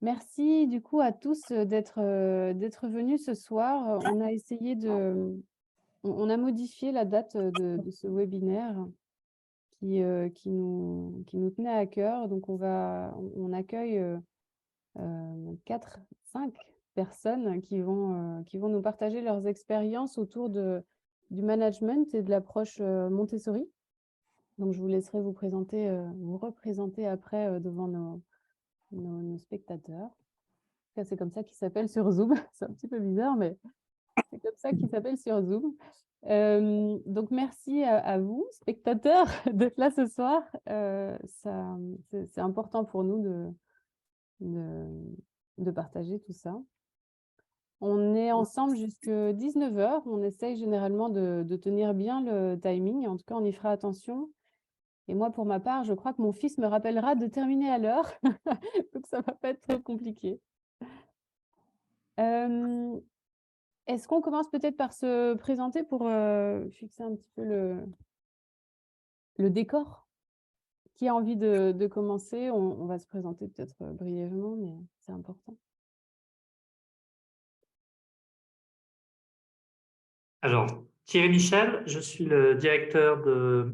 Merci du coup à tous d'être venus ce soir. On a essayé on a modifié la date de ce webinaire qui nous tenait à cœur. Donc on accueille 4, 5 personnes qui vont nous partager leurs expériences autour du management et de l'approche Montessori. Donc je vous laisserai vous représenter après devant nos spectateurs. C'est comme ça qu'il s'appelle sur Zoom. C'est un petit peu bizarre, mais c'est comme ça qu'il s'appelle sur Zoom. Donc, merci à vous, spectateurs, d'être là ce soir. C'est important pour nous de partager tout ça. On est ensemble jusqu'à 19 h. On essaye généralement de tenir bien le timing. En tout cas, on y fera attention. Et moi, pour ma part, je crois que mon fils me rappellera de terminer à l'heure. Donc, ça ne va pas être trop compliqué. Est-ce qu'on commence peut-être par se présenter pour fixer un petit peu le décor? Qui a envie de commencer? On va se présenter peut-être brièvement, mais c'est important. Alors, Thierry Michel, je suis le directeur de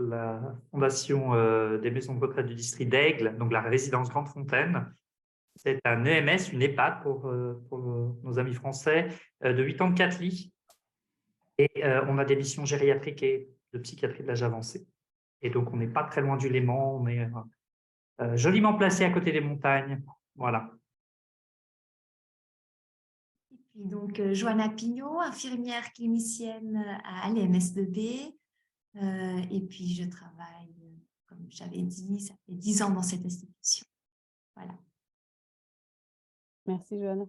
la Fondation des Maisons de retraite du district d'Aigle, donc la résidence Grande Fontaine. C'est un EMS, une EHPAD pour nos amis français, de 84 lits. Et on a des missions gériatriques et de psychiatrie de l'âge avancé. Et donc, on n'est pas très loin du Léman, on est joliment placé à côté des montagnes. Voilà. Et puis donc, Johanna Pignot, infirmière clinicienne à l'EMS2B. Et puis, je travaille, comme j'avais dit, ça fait 10 ans dans cette institution. Voilà. Merci, Johanna.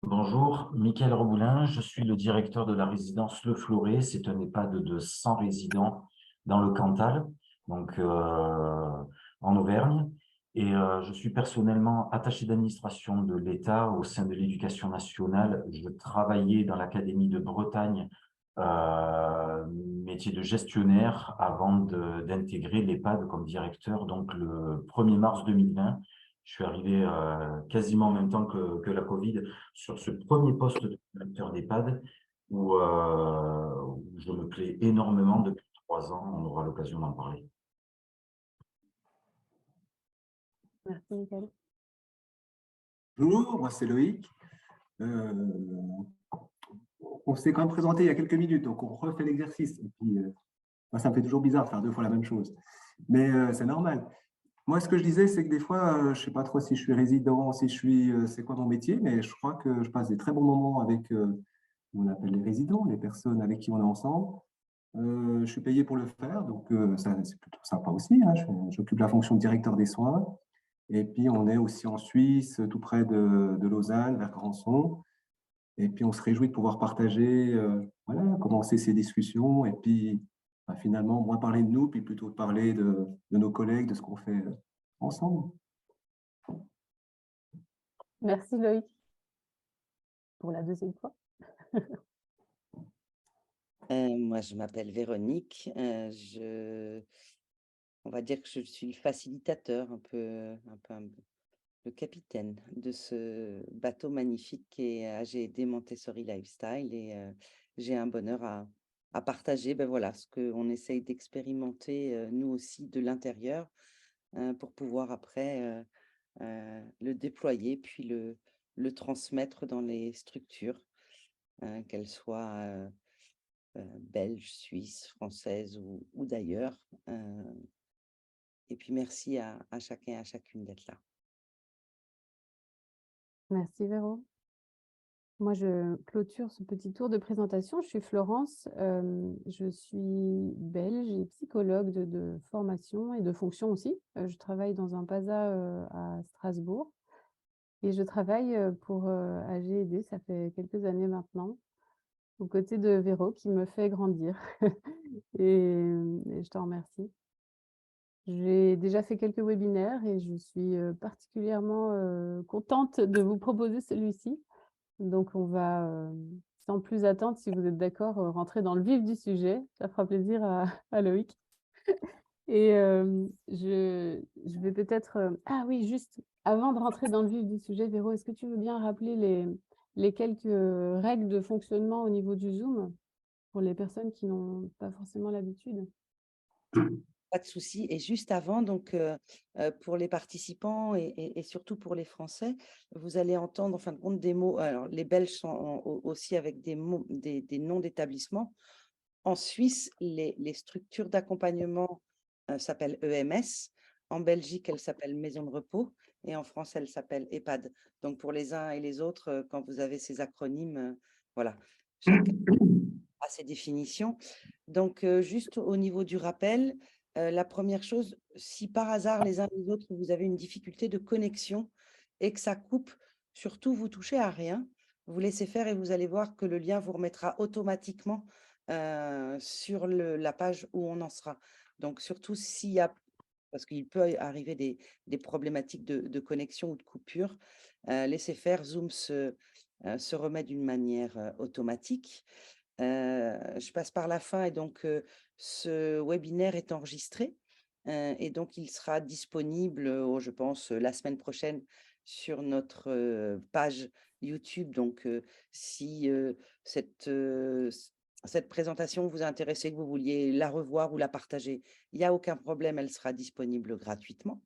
Bonjour, Mickaël Reboulin, je suis le directeur de la résidence Le Fleuret. C'est un EHPAD de 100 résidents dans le Cantal, donc en Auvergne. Et je suis personnellement attaché d'administration de l'État au sein de l'Éducation nationale. Je travaillais dans l'Académie de Bretagne, métier de gestionnaire, avant d'intégrer l'EHPAD comme directeur, donc le 1er mars 2020. Je suis arrivé quasiment en même temps que la Covid sur ce premier poste de directeur d'EHPAD où je me plais énormément depuis 3 ans. On aura l'occasion d'en parler. Merci, Mickaël. Bonjour, moi c'est Loïc. On s'est quand même présenté il y a quelques minutes, donc on refait l'exercice. Et puis, moi, ça me fait toujours bizarre de faire 2 fois la même chose. Mais c'est normal. Moi, ce que je disais, c'est que des fois, je ne sais pas trop si je suis résident, si je suis, c'est quoi mon métier, mais je crois que je passe des très bons moments avec, on appelle les résidents, les personnes avec qui on est ensemble. Je suis payé pour le faire, donc ça, c'est plutôt sympa aussi, hein. J'occupe la fonction de directeur des soins. Et puis, on est aussi en Suisse, tout près de Lausanne, vers Grandson. Et puis, on se réjouit de pouvoir partager, voilà, commencer ces discussions. Et puis, finalement, moins parler de nous, puis plutôt parler de nos collègues, de ce qu'on fait ensemble. Merci, Loïc, pour la deuxième fois. Moi, je m'appelle Véronique. On va dire que je suis le facilitateur, le capitaine de ce bateau magnifique qui est AGD Montessori Lifestyle. Et j'ai un bonheur à partager voilà, ce qu'on essaye d'expérimenter, nous aussi, de l'intérieur, pour pouvoir après le déployer, puis le transmettre dans les structures, qu'elles soient belges, suisses, françaises ou d'ailleurs. Et puis merci à chacun et à chacune d'être là. Merci, Véro. Moi, je clôture ce petit tour de présentation. Je suis Florence, je suis belge et psychologue de formation et de fonction aussi. Je travaille dans un PASA à Strasbourg et je travaille pour AGD, ça fait quelques années maintenant, aux côtés de Véro qui me fait grandir. Et je te remercie. J'ai déjà fait quelques webinaires et je suis particulièrement contente de vous proposer celui-ci. Donc, on va, sans plus attendre, si vous êtes d'accord, rentrer dans le vif du sujet. Ça fera plaisir à Loïc. Et je vais peut-être… ah oui, juste avant de rentrer dans le vif du sujet, Véro, est-ce que tu veux bien rappeler les quelques règles de fonctionnement au niveau du Zoom pour les personnes qui n'ont pas forcément l'habitude? Pas de souci. Et juste avant, donc, pour les participants et surtout pour les Français, vous allez entendre en fin de compte des mots. Alors, les Belges sont aussi avec des mots, des noms d'établissements. En Suisse, les structures d'accompagnement s'appellent EMS. En Belgique, elles s'appellent maison de repos. Et en France, elles s'appellent EHPAD. Donc, pour les uns et les autres, quand vous avez ces acronymes, voilà, chacun a ses définitions. Donc, juste au niveau du rappel, la première chose, si par hasard, les uns et les autres, vous avez une difficulté de connexion et que ça coupe, surtout, vous touchez à rien, vous laissez faire et vous allez voir que le lien vous remettra automatiquement sur la page où on en sera. Donc, surtout s'il y a, parce qu'il peut arriver des problématiques de connexion ou de coupure, laissez faire, Zoom se remet d'une manière automatique. Je passe par la fin et donc ce webinaire est enregistré et donc il sera disponible, je pense, la semaine prochaine sur notre page YouTube. Donc, si cette présentation vous a intéressé, que vous vouliez la revoir ou la partager, il n'y a aucun problème, elle sera disponible gratuitement.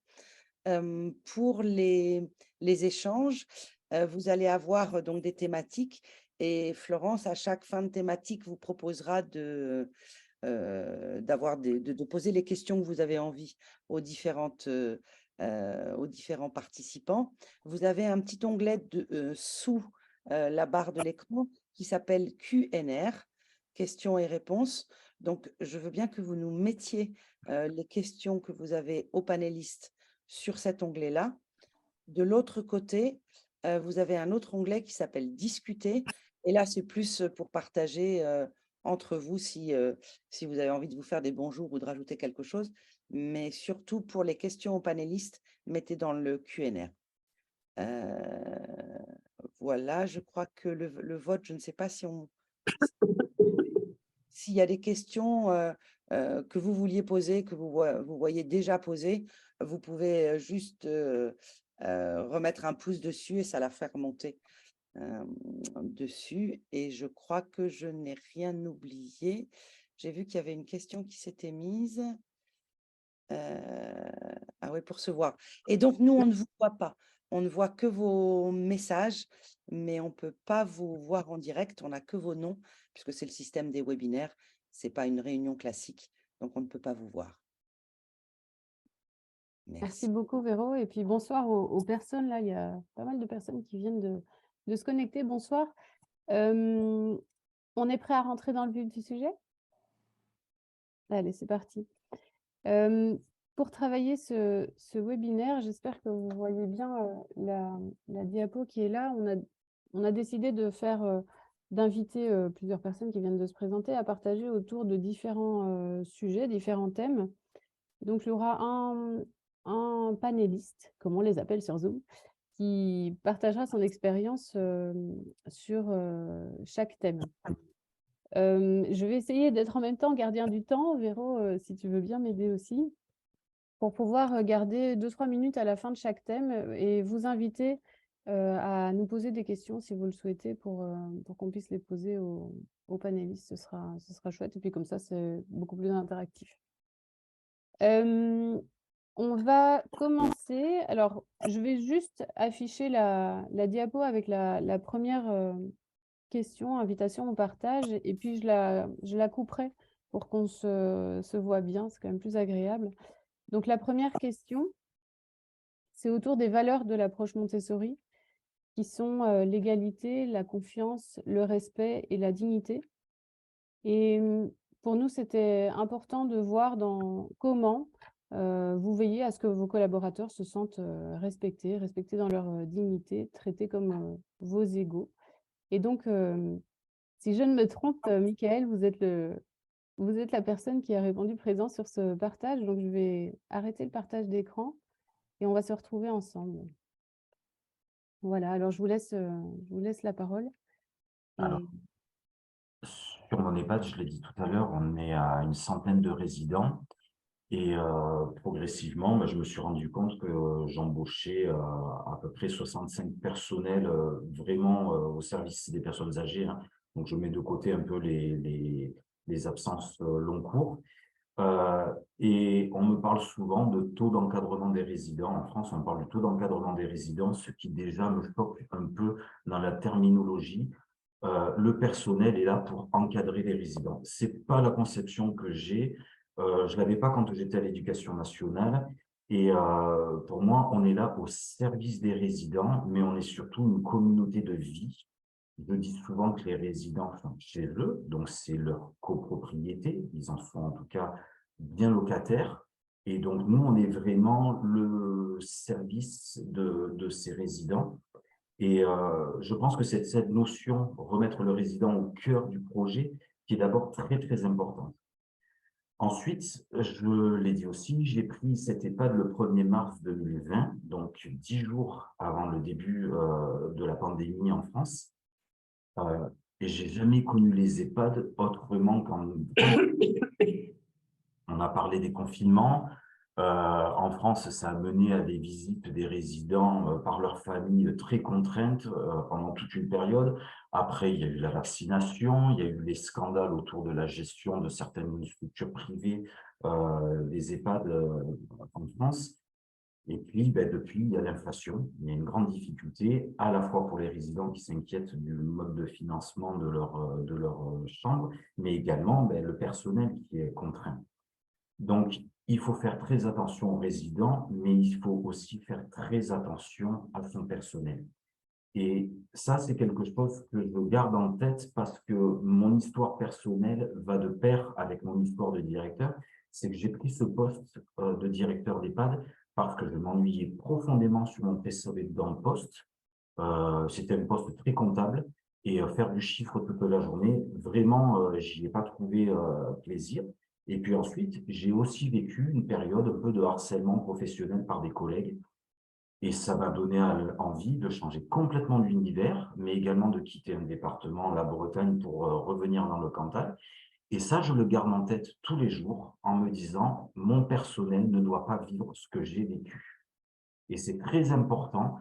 Pour les échanges, vous allez avoir donc des thématiques et Florence, à chaque fin de thématique, vous proposera d'avoir de poser les questions que vous avez envie aux différents participants. Vous avez un petit onglet sous la barre de l'écran qui s'appelle Q&R, questions et réponses. Donc, je veux bien que vous nous mettiez les questions que vous avez aux panélistes sur cet onglet-là. De l'autre côté, vous avez un autre onglet qui s'appelle Discuter. Et là, c'est plus pour partager entre vous si vous avez envie de vous faire des bonjours ou de rajouter quelque chose. Mais surtout pour les questions aux panélistes, mettez dans le Q&R. Voilà, je crois que le vote, je ne sais pas s'il y a des questions que vous vouliez poser, que vous voyez déjà posées, vous pouvez juste remettre un pouce dessus et ça la fait remonter dessus. Et je crois que je n'ai rien oublié. J'ai vu qu'il y avait une question qui s'était mise. Ah oui, pour se voir. Et donc, nous, on ne vous voit pas. On ne voit que vos messages, mais on ne peut pas vous voir en direct. On n'a que vos noms, puisque c'est le système des webinaires. Ce n'est pas une réunion classique, donc on ne peut pas vous voir. Merci Merci. beaucoup, Véro. Et puis, bonsoir aux personnes. Là, il y a pas mal de personnes qui viennent de se connecter. Bonsoir. On est prêt à rentrer dans le vif du sujet? Allez, c'est parti. Pour travailler ce webinaire, j'espère que vous voyez bien la diapo qui est là. On a décidé d'inviter plusieurs personnes qui viennent de se présenter à partager autour de différents sujets, différents thèmes. Donc, il y aura un panéliste, comme on les appelle sur Zoom, qui partagera son expérience sur chaque thème. Je vais essayer d'être en même temps gardien du temps. Véro, si tu veux bien m'aider aussi, pour pouvoir garder 2-3 minutes à la fin de chaque thème et vous inviter à nous poser des questions si vous le souhaitez pour qu'on puisse les poser aux panélistes. Ce sera chouette. Et puis comme ça, c'est beaucoup plus interactif. On va commencer. Alors, je vais juste afficher la diapo avec la première question, invitation au partage, et puis je la couperai pour qu'on se voit bien. C'est quand même plus agréable. Donc, la première question, c'est autour des valeurs de l'approche Montessori, qui sont l'égalité, la confiance, le respect et la dignité. Et pour nous, c'était important de voir comment vous veillez à ce que vos collaborateurs se sentent respectés dans leur dignité, traités comme vos égaux. Et donc, si je ne me trompe, Michael, vous êtes la personne qui a répondu présent sur ce partage. Donc, je vais arrêter le partage d'écran et on va se retrouver ensemble. Voilà, alors je vous laisse la parole. Alors, sur mon EHPAD, je l'ai dit tout à l'heure, on est à une centaine de résidents Et progressivement, je me suis rendu compte que j'embauchais à peu près 65 personnels vraiment au service des personnes âgées, hein. Donc, je mets de côté un peu les absences long cours. Et on me parle souvent de taux d'encadrement des résidents. En France, on parle du taux d'encadrement des résidents, ce qui déjà me choque un peu dans la terminologie. Le personnel est là pour encadrer les résidents. C'est pas la conception que j'ai. Je l'avais pas quand j'étais à l'Éducation nationale. Et pour moi, on est là au service des résidents, mais on est surtout une communauté de vie. Je dis souvent que les résidents sont chez eux, donc c'est leur copropriété. Ils en sont en tout cas bien locataires. Et donc, nous, on est vraiment le service de ces résidents. Et je pense que c'est cette notion, remettre le résident au cœur du projet, qui est d'abord très, très importante. Ensuite, je l'ai dit aussi, j'ai pris cette EHPAD le 1er mars 2020, donc 10 jours avant le début de la pandémie en France. Et j'ai jamais connu les EHPAD autrement qu'en... On a parlé des confinements. En France, ça a mené à des visites des résidents par leur famille très contraintes pendant toute une période. Après, il y a eu la vaccination, il y a eu les scandales autour de la gestion de certaines structures privées des EHPAD en France. Et puis, depuis, il y a l'inflation. Il y a une grande difficulté, à la fois pour les résidents qui s'inquiètent du mode de financement de leur chambre, mais également le personnel qui est contraint. Donc, il faut faire très attention aux résidents, mais il faut aussi faire très attention à son personnel. Et ça, c'est quelque chose que je garde en tête parce que mon histoire personnelle va de pair avec mon histoire de directeur. C'est que j'ai pris ce poste de directeur d'EHPAD parce que je m'ennuyais profondément sur mon précédent poste. C'était un poste très comptable et faire du chiffre toute la journée, vraiment, j'y ai pas trouvé plaisir. Et puis ensuite, j'ai aussi vécu une période un peu de harcèlement professionnel par des collègues. Et ça m'a donné envie de changer complètement d'univers, mais également de quitter un département, la Bretagne, pour revenir dans le Cantal. Et ça, je le garde en tête tous les jours en me disant, mon personnel ne doit pas vivre ce que j'ai vécu. Et c'est très important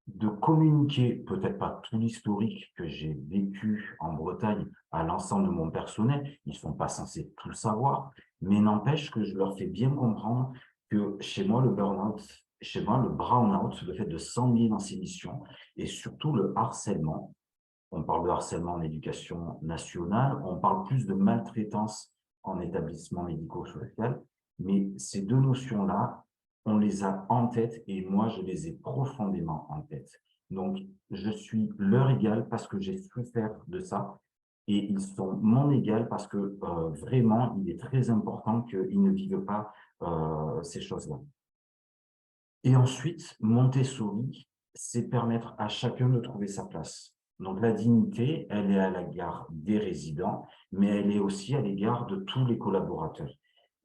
de communiquer, peut-être pas tout l'historique que j'ai vécu en Bretagne à l'ensemble de mon personnel, ils ne sont pas censés tout savoir, mais n'empêche que je leur fais bien comprendre que chez moi, le burn-out, chez moi, le brown-out, le fait de s'ennuyer dans ses missions, et surtout le harcèlement. On parle de harcèlement en éducation nationale, on parle plus de maltraitance en établissement médico-social, mais ces deux notions-là, on les a en tête et moi, je les ai profondément en tête. Donc, je suis leur égal parce que j'ai souffert de ça et ils sont mon égal parce que vraiment, il est très important qu'ils ne vivent pas ces choses-là. Et ensuite, Montessori, c'est permettre à chacun de trouver sa place. Donc, la dignité, elle est à l'égard des résidents, mais elle est aussi à l'égard de tous les collaborateurs.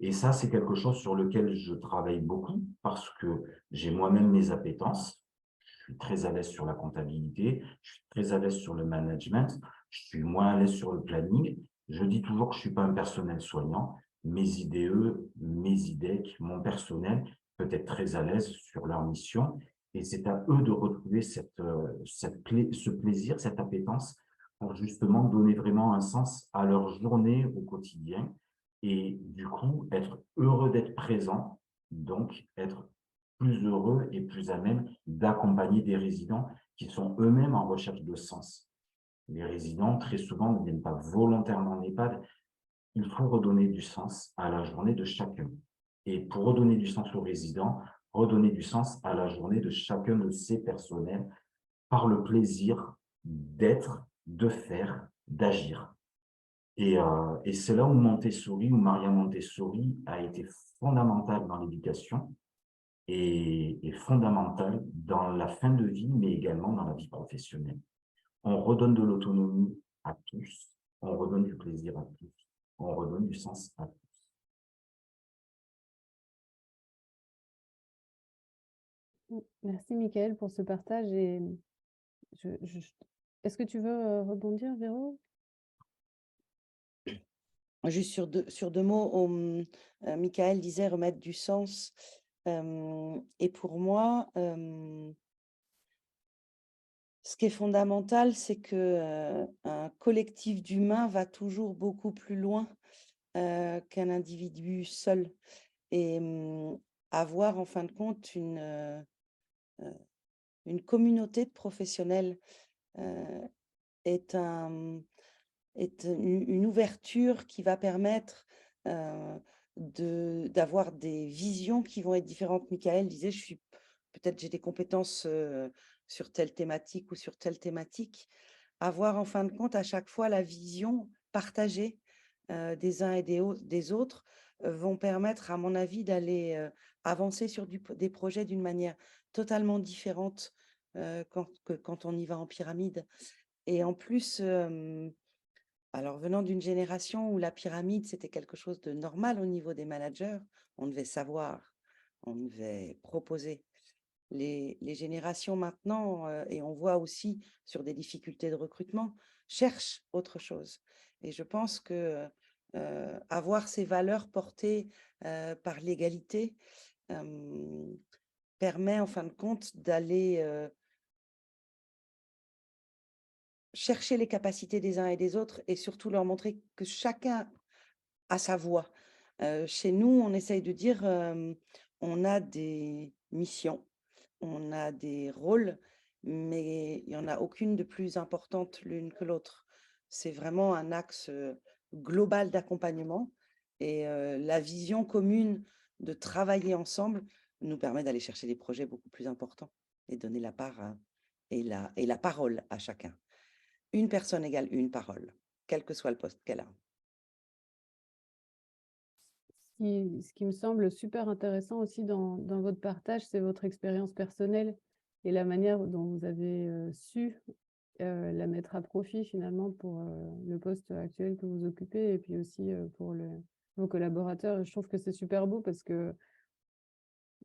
Et ça, c'est quelque chose sur lequel je travaille beaucoup parce que j'ai moi-même mes appétences. Je suis très à l'aise sur la comptabilité, je suis très à l'aise sur le management, je suis moins à l'aise sur le planning. Je dis toujours que je ne suis pas un personnel soignant. Mes IDE, mes IDEC, mon personnel peut être très à l'aise sur leur mission. Et c'est à eux de retrouver ce plaisir, cette appétence pour justement donner vraiment un sens à leur journée au quotidien et du coup être heureux d'être présent, donc être plus heureux et plus à même d'accompagner des résidents qui sont eux-mêmes en recherche de sens. Les résidents, très souvent, ne viennent pas volontairement en EHPAD. Il faut redonner du sens à la journée de chacun. Et pour redonner du sens aux résidents, redonner du sens à la journée de chacun de ces personnels par le plaisir d'être, de faire, d'agir. Et c'est là où Montessori, ou Maria Montessori, a été fondamentale dans l'éducation et fondamentale dans la fin de vie, mais également dans la vie professionnelle. On redonne de l'autonomie à tous, on redonne du plaisir à tous, on redonne du sens à tous. Merci Mickaël pour ce partage. Et est-ce que tu veux rebondir, Véro? Juste sur deux mots, Michael disait remettre du sens. Et pour moi, ce qui est fondamental, c'est que un collectif d'humains va toujours beaucoup plus loin qu'un individu seul. Et avoir en fin de compte une communauté de professionnels est une ouverture qui va permettre d'avoir des visions qui vont être différentes. Michael disait, peut-être j'ai des compétences sur telle thématique ou sur telle thématique. Avoir en fin de compte à chaque fois la vision partagée des uns et des autres vont permettre, à mon avis, d'aller avancer sur des projets d'une manière totalement différente quand on y va en pyramide. Et en plus, alors venant d'une génération où la pyramide, c'était quelque chose de normal au niveau des managers, on devait savoir, on devait proposer. Les générations maintenant, et on voit aussi sur des difficultés de recrutement, cherchent autre chose. Et je pense que avoir ces valeurs portées par l'égalité permet en fin de compte d'aller chercher les capacités des uns et des autres et surtout leur montrer que chacun a sa voix. Chez nous, on essaye de dire, on a des missions, on a des rôles, mais il n'y en a aucune de plus importante l'une que l'autre. C'est vraiment un axe global d'accompagnement et la vision commune de travailler ensemble nous permet d'aller chercher des projets beaucoup plus importants et donner la part et la parole à chacun. Une personne égale une parole, quel que soit le poste qu'elle a. Ce qui me semble super intéressant aussi dans votre partage, c'est votre expérience personnelle et la manière dont vous avez su la mettre à profit finalement pour le poste actuel que vous occupez et puis aussi pour vos collaborateurs. Je trouve que c'est super beau parce que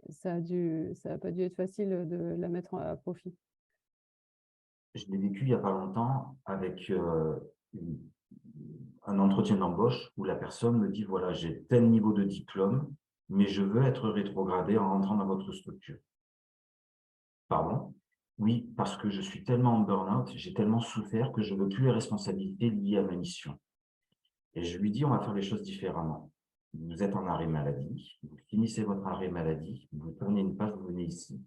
ça a pas dû être facile de la mettre à profit. Je l'ai vécu il n'y a pas longtemps avec un entretien d'embauche où la personne me dit, voilà, j'ai tel niveau de diplôme, mais je veux être rétrogradé en rentrant dans votre structure. Pardon? Oui, parce que je suis tellement en burn-out, j'ai tellement souffert que je ne veux plus les responsabilités liées à ma mission. Et je lui dis, on va faire les choses différemment. Vous êtes en arrêt maladie, vous finissez votre arrêt maladie, vous tournez une page, vous venez ici.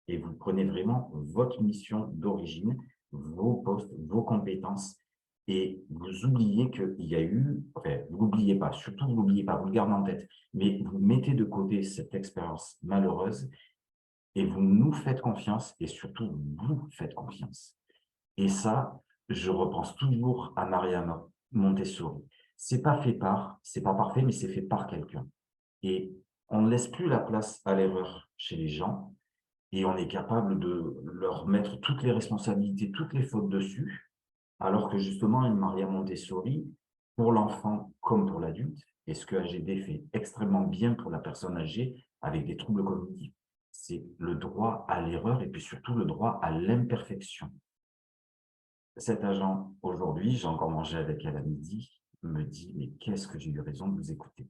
Et vous prenez vraiment votre mission d'origine, vos postes, vos compétences, et vous oubliez qu'il y a eu, enfin, vous n'oubliez pas, surtout vous n'oubliez pas, vous le gardez en tête, mais vous mettez de côté cette expérience malheureuse et vous nous faites confiance et surtout vous faites confiance. Et ça, je repense toujours à Mariama Montessori. C'est pas fait par, c'est pas parfait, mais c'est fait par quelqu'un. Et on ne laisse plus la place à l'erreur chez les gens et on est capable de leur mettre toutes les responsabilités, toutes les fautes dessus, alors que justement, une Maria Montessori, pour l'enfant comme pour l'adulte, et ce que AGD fait extrêmement bien pour la personne âgée avec des troubles cognitifs, c'est le droit à l'erreur et puis surtout le droit à l'imperfection. Cet agent, aujourd'hui, j'ai encore mangé avec elle à midi, me dit, mais qu'est-ce que j'ai eu raison de vous écouter.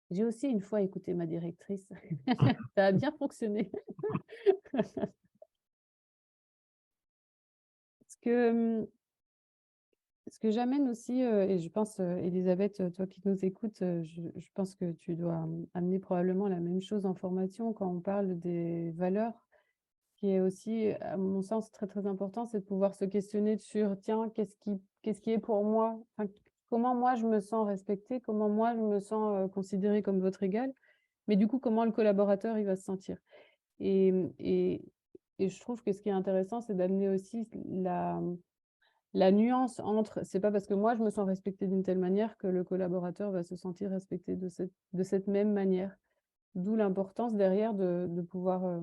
J'ai aussi une fois écouté ma directrice. Ça a bien fonctionné. Ce que j'amène aussi, et je pense, Elisabeth, toi qui nous écoutes, je pense que tu dois amener probablement la même chose en formation quand on parle des valeurs, qui est aussi, à mon sens, très, très important, c'est de pouvoir se questionner sur, tiens, qu'est-ce qui est pour moi? Enfin, comment moi je me sens respectée? Comment moi je me sens considérée comme votre égal? Mais du coup, comment le collaborateur il va se sentir? Et je trouve que ce qui est intéressant, c'est d'amener aussi la nuance entre, c'est pas parce que moi je me sens respectée d'une telle manière que le collaborateur va se sentir respecté de cette même manière. D'où l'importance derrière de pouvoir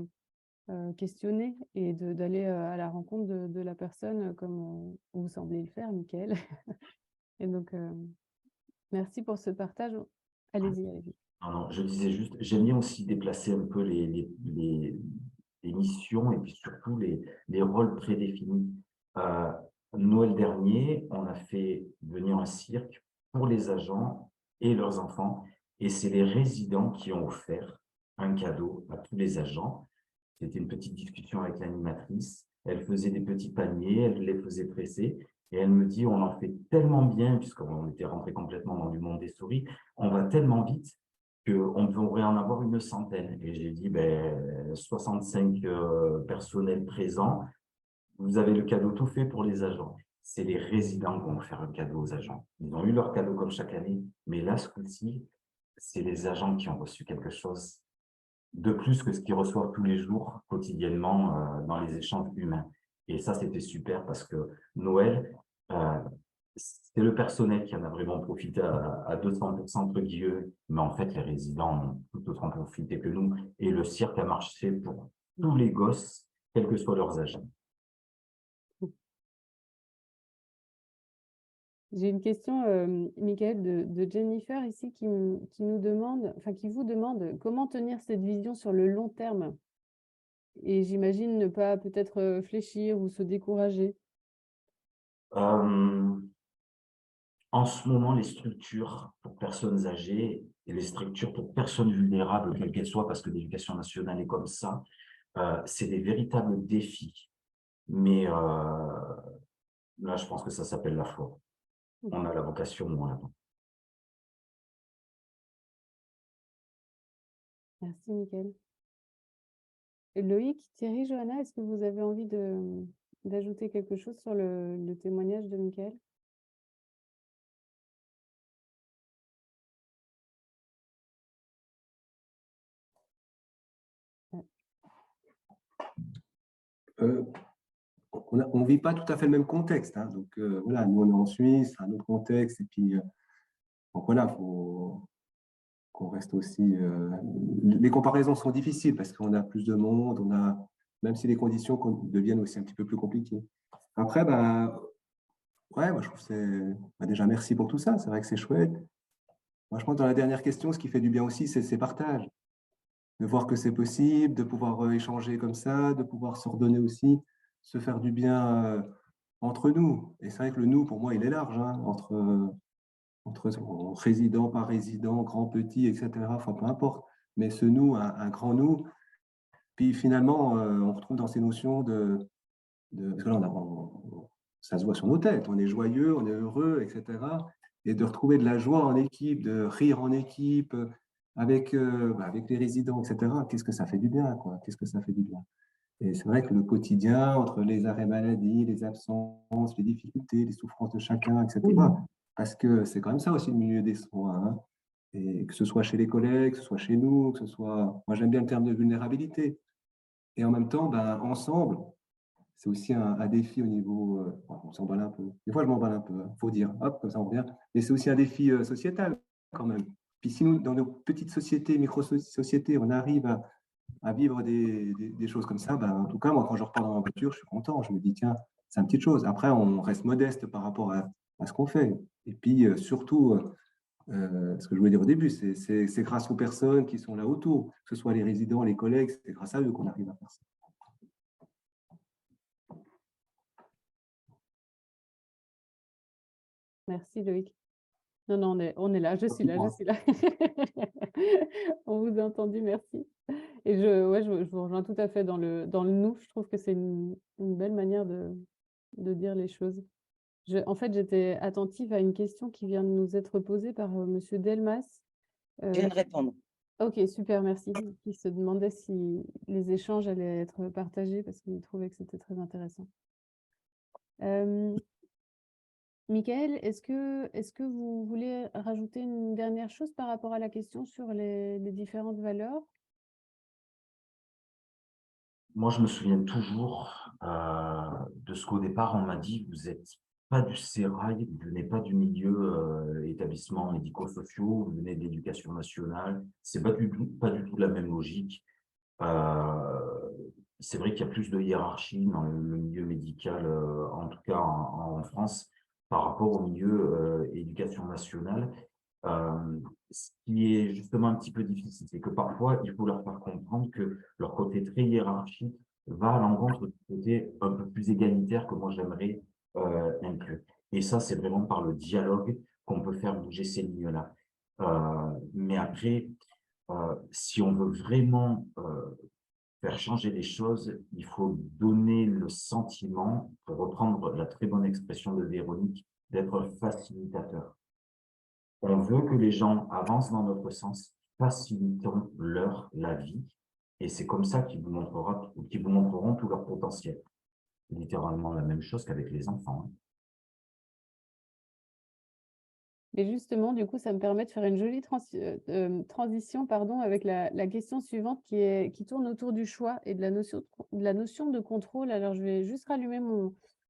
questionner et d'aller à la rencontre de la personne comme vous semblez le faire, Mickaël. Et donc, merci pour ce partage. Allez-y, allez-y. Non, je disais juste, j'aime bien aussi déplacer un peu les missions et puis surtout les rôles prédéfinis. Noël dernier, on a fait venir un cirque pour les agents et leurs enfants. Et c'est les résidents qui ont offert un cadeau à tous les agents. C'était une petite discussion avec l'animatrice. Elle faisait des petits paniers, elle les faisait presser. Et elle me dit, on en fait tellement bien, puisqu'on était rentré complètement dans du monde des souris, on va tellement vite qu'on pourrait en avoir une centaine. Et j'ai dit, ben, 65 personnels présents, vous avez le cadeau tout fait pour les agents. C'est les résidents qui vont faire un cadeau aux agents. Ils ont eu leur cadeau comme chaque année, mais là, ce coup-ci, c'est les agents qui ont reçu quelque chose de plus que ce qu'ils reçoivent tous les jours, quotidiennement, dans les échanges humains. Et ça, c'était super parce que Noël, euh, c'est le personnel qui en a vraiment profité à 200% entre guillemets, mais en fait, les résidents ont tout autant profité que nous. Et le cirque a marché pour tous les gosses, quels que soient leurs âges. J'ai une question, Michael, de Jennifer ici qui nous demande, enfin qui vous demande comment tenir cette vision sur le long terme. Et j'imagine ne pas peut-être fléchir ou se décourager. En ce moment, les structures pour personnes âgées et les structures pour personnes vulnérables, quelles qu'elles soient, parce que l'éducation nationale est comme ça, c'est des véritables défis. Mais là, je pense que ça s'appelle la foi. On a la vocation, on l'attend. Merci, Michael. Et Loïc, Thierry, Johanna, est-ce que vous avez envie d'ajouter quelque chose sur le témoignage de Michael? On ne vit pas tout à fait le même contexte. Hein, donc voilà, nous on est en Suisse, un autre contexte. Et puis, donc voilà, il faut qu'on reste aussi. Les comparaisons sont difficiles parce qu'on a plus de monde, même si les conditions deviennent aussi un petit peu plus compliquées. Après, ouais, moi je trouve que c'est. Déjà, merci pour tout ça. C'est vrai que c'est chouette. Moi, je pense que dans la dernière question, ce qui fait du bien aussi, c'est ces partages. De voir que c'est possible, de pouvoir échanger comme ça, de pouvoir s'ordonner aussi, se faire du bien entre nous. Et c'est vrai que le nous, pour moi, il est large, hein, entre résident, pas résident, grand, petit, etc. Enfin, peu importe. Mais ce nous, un grand nous. Puis finalement, on retrouve dans ces notions parce que là, ça se voit sur nos têtes. On est joyeux, on est heureux, etc. Et de retrouver de la joie en équipe, de rire en équipe, avec les résidents, etc. Qu'est-ce que ça fait du bien, quoi. Qu'est-ce que ça fait du bien. Et c'est vrai que le quotidien, entre les arrêts maladie, les absences, les difficultés, les souffrances de chacun, etc. Parce que c'est quand même ça aussi le milieu des soins. Hein. Et que ce soit chez les collègues, que ce soit chez nous, que ce soit. Moi, j'aime bien le terme de vulnérabilité. Et en même temps, ensemble, c'est aussi un défi au niveau. On s'emballe un peu. Des fois, je m'emballe un peu, il faut dire. Hop, comme ça, on revient. Mais c'est aussi un défi sociétal, quand même. Puis si nous, dans nos petites sociétés, micro-sociétés, on arrive à vivre des choses comme ça, en tout cas, moi, quand je repars dans ma voiture, je suis content. Je me dis, tiens, c'est une petite chose. Après, on reste modeste par rapport à ce qu'on fait. Et puis, surtout, ce que je voulais dire au début, c'est grâce aux personnes qui sont là autour, que ce soit les résidents, les collègues, c'est grâce à eux qu'on arrive à faire ça. Merci, Loïc. Non, non, on est là, je suis là, je suis là. On vous a entendu, merci. Et je vous rejoins tout à fait dans le nous. Je trouve que c'est une belle manière de dire les choses. En fait, j'étais attentive à une question qui vient de nous être posée par Monsieur Delmas. Je viens de répondre. Ok, super, merci. Qui se demandait si les échanges allaient être partagés parce qu'il trouvait que c'était très intéressant. Michael, est-ce que vous voulez rajouter une dernière chose par rapport à la question sur les différentes valeurs? Moi, je me souviens toujours de ce qu'au départ, on m'a dit, vous n'êtes pas du sérail, vous ne venez pas du milieu établissements médico-sociaux, vous venez de l'éducation nationale. C'est pas du tout la même logique. C'est vrai qu'il y a plus de hiérarchie dans le milieu médical, en tout cas en France, par rapport au milieu éducation nationale. Ce qui est justement un petit peu difficile, c'est que parfois, il faut leur faire comprendre que leur côté très hiérarchique va à l'encontre du côté un peu plus égalitaire que moi j'aimerais inclus. Et ça, c'est vraiment par le dialogue qu'on peut faire bouger ces lignes-là. Mais après, si on veut vraiment faire changer les choses, il faut donner le sentiment, pour reprendre la très bonne expression de Véronique, d'être facilitateur. On veut que les gens avancent dans notre sens, facilitons la vie, et c'est comme ça qu'ils vous montreront tout leur potentiel. Littéralement la même chose qu'avec les enfants. Hein. Et justement, du coup, ça me permet de faire une jolie transition avec la question suivante qui tourne autour du choix et de la notion de contrôle. Alors, je vais juste rallumer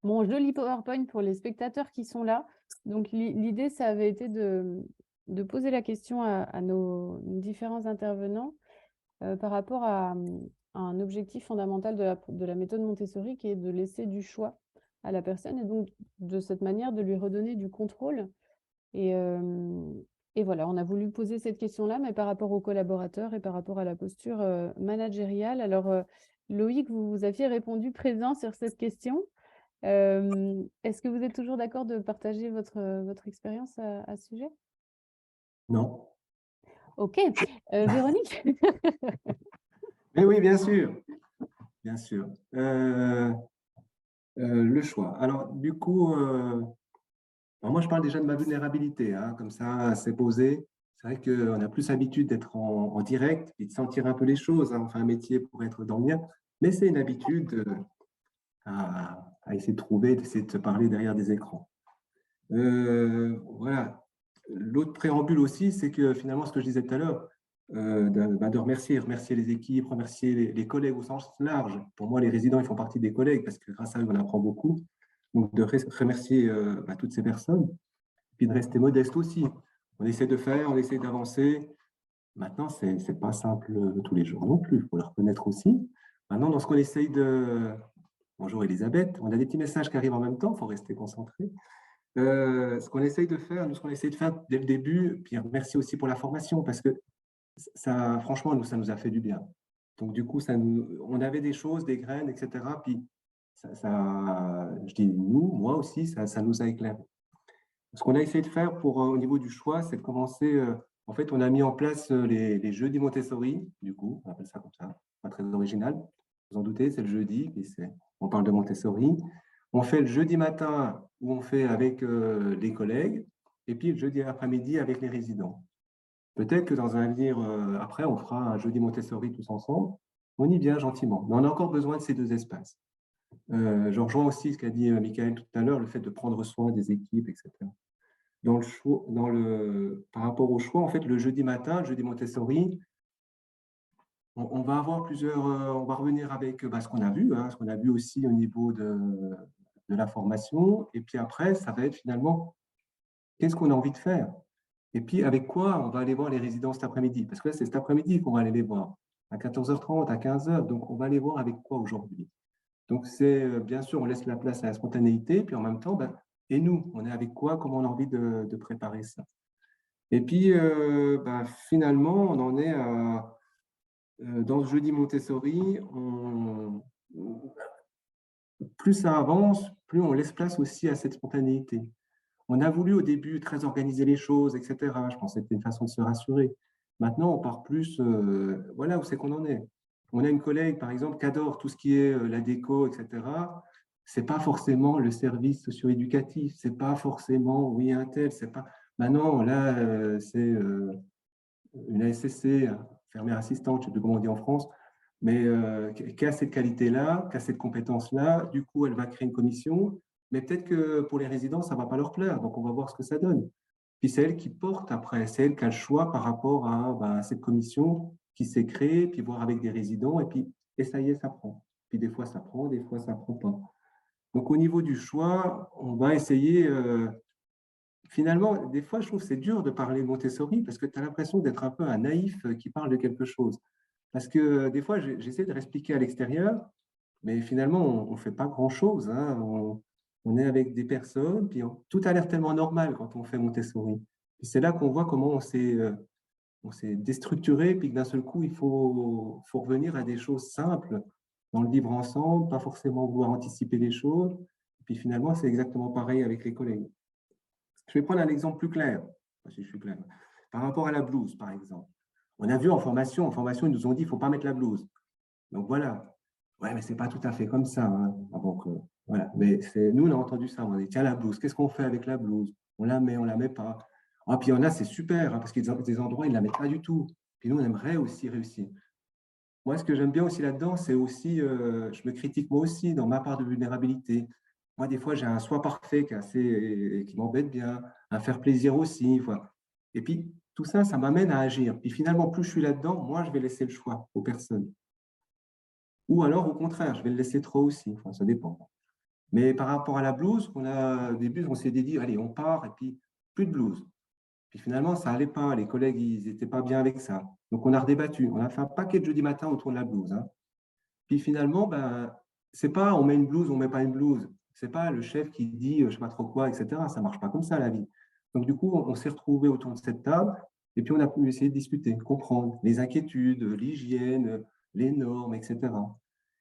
mon joli PowerPoint pour les spectateurs qui sont là. Donc, l'idée, ça avait été de poser la question à nos différents intervenants par rapport à un objectif fondamental de la méthode Montessori qui est de laisser du choix à la personne et donc, de cette manière, de lui redonner du contrôle. Et voilà, on a voulu poser cette question-là, mais par rapport aux collaborateurs et par rapport à la posture managériale. Alors, Loïc, vous aviez répondu présent sur cette question. Est-ce que vous êtes toujours d'accord de partager votre expérience à ce sujet? Non. Ok. Véronique? Mais oui, bien sûr. Bien sûr. Le choix. Alors, du coup, alors moi, je parle déjà de ma vulnérabilité, hein, comme ça, c'est posé. C'est vrai qu'on a plus l'habitude d'être en direct et de sentir un peu les choses. Hein. On fait un métier pour être dans le lien, mais c'est une habitude à essayer de trouver, d'essayer de se parler derrière des écrans. Voilà. L'autre préambule aussi, c'est que finalement, ce que je disais tout à l'heure, de remercier les équipes, remercier les collègues au sens large. Pour moi, les résidents, ils font partie des collègues parce que grâce à eux, on apprend beaucoup. Donc, de remercier toutes ces personnes, puis de rester modeste aussi. On essaie de faire, on essaie d'avancer. Maintenant, ce n'est pas simple tous les jours non plus, il faut le reconnaître aussi. Maintenant, dans ce qu'on essaye de... Bonjour Elisabeth, on a des petits messages qui arrivent en même temps, il faut rester concentré. Ce qu'on essaye de faire, nous, ce qu'on essaye de faire dès le début, puis merci aussi pour la formation, parce que ça, franchement, nous, ça nous a fait du bien. Donc, du coup, on avait des choses, des graines, etc. Puis, je dis nous, moi aussi, ça nous a éclairé. Ce qu'on a essayé de faire au niveau du choix, c'est de commencer. En fait, on a mis en place les jeudis Montessori, du coup, on appelle ça comme ça, pas très original. Vous en doutez, c'est le jeudi, puis on parle de Montessori. On fait le jeudi matin où on fait avec les collègues, et puis le jeudi après-midi avec les résidents. Peut-être que dans un avenir, après, on fera un jeudi Montessori tous ensemble. On y vient gentiment, mais on a encore besoin de ces deux espaces. Je rejoins aussi ce qu'a dit Michael tout à l'heure, le fait de prendre soin des équipes, etc. Par rapport au choix, en fait, le jeudi matin, le jeudi Montessori, on va avoir on va revenir avec ce qu'on a vu, hein, ce qu'on a vu aussi au niveau de la formation. Et puis après, ça va être finalement, qu'est-ce qu'on a envie de faire? Et puis, avec quoi on va aller voir les résidents cet après-midi? Parce que là, c'est cet après-midi qu'on va aller les voir, à 14h30, à 15h. Donc, on va aller voir avec quoi aujourd'hui? Donc, c'est bien sûr, on laisse la place à la spontanéité, puis en même temps, et nous, on est avec quoi? Comment on a envie de préparer ça? Et puis, finalement, on en est dans ce jeudi Montessori, plus ça avance, plus on laisse place aussi à cette spontanéité. On a voulu au début très organiser les choses, etc. Je pense que c'était une façon de se rassurer. Maintenant, on part plus, voilà où c'est qu'on en est. On a une collègue, par exemple, qui adore tout ce qui est la déco, etc. C'est pas forcément le service socio-éducatif, c'est pas forcément, oui, un tel, c'est pas... Maintenant, là, c'est une ASCC, infirmière assistante, je ne sais plus comment on dit en France, mais qui a cette qualité-là, qui a cette compétence-là. Du coup, elle va créer une commission, mais peut-être que pour les résidents, ça ne va pas leur plaire. Donc, on va voir ce que ça donne. Puis, c'est elle qui porte après, c'est elle qui a le choix par rapport à cette commission qui s'est créée, puis voir avec des résidents, et ça y est, ça prend. Puis, des fois, ça prend, des fois, ça ne prend pas. Donc, au niveau du choix, on va essayer... Finalement, des fois, je trouve que c'est dur de parler Montessori parce que tu as l'impression d'être un peu un naïf qui parle de quelque chose. Parce que des fois, j'essaie de l'expliquer à l'extérieur, mais finalement, on ne fait pas grand-chose. Hein. On est avec des personnes, puis tout a l'air tellement normal quand on fait Montessori. C'est là qu'on voit comment on s'est déstructuré, puis que d'un seul coup, il faut revenir à des choses simples dans le vivre ensemble, pas forcément vouloir anticiper les choses, Puis finalement, c'est exactement pareil avec les collègues. Je vais prendre un exemple plus clair, si je suis clair. Par rapport à la blouse, par exemple. On a vu en formation, ils nous ont dit qu'il ne faut pas mettre la blouse. Donc voilà. Ouais, mais ce n'est pas tout à fait comme ça. Hein. Donc, voilà. Mais nous, on a entendu ça. On a dit, tiens, la blouse, qu'est-ce qu'on fait avec la blouse? On la met, on ne la met pas. Ah, puis il y en a, c'est super, hein, parce qu'il y a des endroits, ils ne la mettent pas du tout. Puis nous, on aimerait aussi réussir. Moi, ce que j'aime bien aussi là-dedans, c'est aussi, je me critique moi aussi dans ma part de vulnérabilité. Moi, des fois, j'ai un soi parfait qui m'embête bien, un faire plaisir aussi. Voilà. Et puis, tout ça, ça m'amène à agir. Puis finalement, plus je suis là-dedans, moi, je vais laisser le choix aux personnes. Ou alors, au contraire, je vais le laisser trop aussi. Enfin, ça dépend. Mais par rapport à la blouse, au début, on s'est dit, allez, on part, et puis plus de blouse. Puis finalement, ça n'allait pas. Les collègues, ils n'étaient pas bien avec ça. Donc, on a redébattu. On a fait un paquet de jeudi matin autour de la blouse. Hein. Puis finalement, ben, c'est pas on met une blouse, on ne met pas une blouse. C'est pas le chef qui dit je ne sais pas trop quoi, etc. Ça ne marche pas comme ça, la vie. Donc, du coup, on s'est retrouvés autour de cette table et puis on a pu essayer de discuter, comprendre les inquiétudes, l'hygiène, les normes, etc.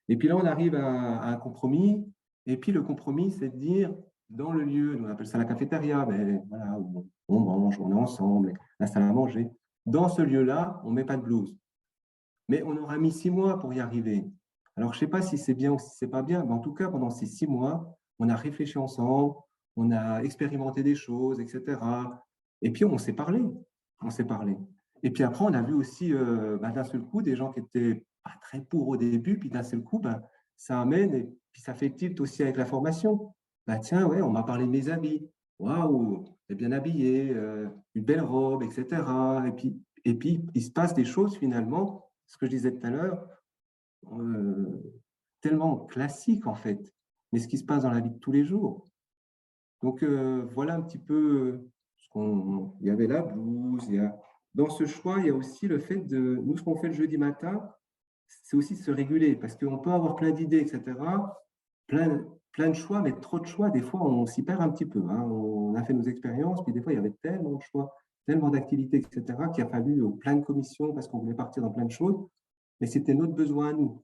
Et puis là, on arrive à un compromis. Et puis, le compromis, c'est de dire, dans le lieu, on appelle ça la cafétéria, mais voilà, où on mange, on est ensemble, la salle à manger. Dans ce lieu-là, on ne met pas de blouse. Mais on aura mis 6 mois pour y arriver. Alors, je ne sais pas si c'est bien ou si ce n'est pas bien, mais en tout cas, pendant ces 6 mois, on a réfléchi ensemble, on a expérimenté des choses, etc. Et puis, on s'est parlé. On s'est parlé. Et puis après, on a vu aussi, d'un seul coup, des gens qui étaient pas très pour au début, puis d'un seul coup, ça amène, et puis ça fait tilt aussi avec la formation. Tiens, ouais, on m'a parlé de mes habits. Waouh, t'es bien habillé, une belle robe, etc. Et puis, il se passe des choses finalement, ce que je disais tout à l'heure, tellement classiques en fait, mais ce qui se passe dans la vie de tous les jours. Donc, voilà un petit peu il y avait la blouse. Dans ce choix, il y a aussi le fait de, nous, ce qu'on fait le jeudi matin, c'est aussi de se réguler, parce qu'on peut avoir plein d'idées, etc., plein de choix, mais trop de choix, des fois, on s'y perd un petit peu. Hein. On a fait nos expériences, puis des fois, il y avait tellement de choix, tellement d'activités, etc., qu'il a fallu plein de commissions, parce qu'on voulait partir dans plein de choses, mais c'était notre besoin à nous.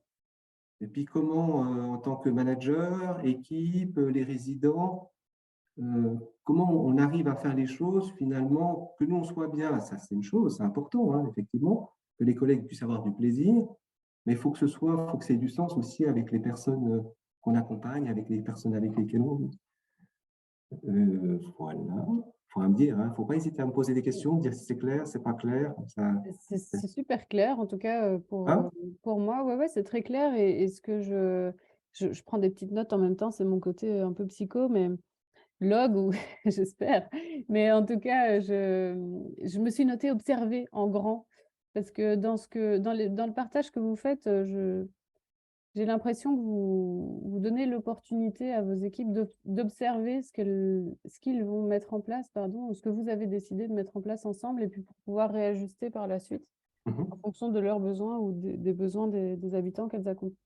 Et puis, comment, en tant que manager, équipe, les résidents, comment on arrive à faire les choses finalement, que nous on soit bien, ça c'est une chose, c'est important, hein, effectivement, que les collègues puissent avoir du plaisir, mais il faut que faut que ça ait du sens aussi avec les personnes qu'on accompagne, avec les personnes avec lesquelles on vit. Voilà, il faudra me dire, il ne faut pas hésiter à me poser des questions, me dire si c'est clair, c'est pas clair. C'est super clair, en tout cas Hein? pour moi, ouais, c'est très clair. Et ce que je prends des petites notes en même temps, c'est mon côté un peu psycho, mais log ou j'espère. Mais en tout cas, je me suis notée observer en grand parce que dans le partage que vous faites, j'ai l'impression que vous donnez l'opportunité à vos équipes d'observer ce qu'ils vont mettre en place, pardon, ou ce que vous avez décidé de mettre en place ensemble et puis pour pouvoir réajuster par la suite en fonction de leurs besoins ou des besoins des habitants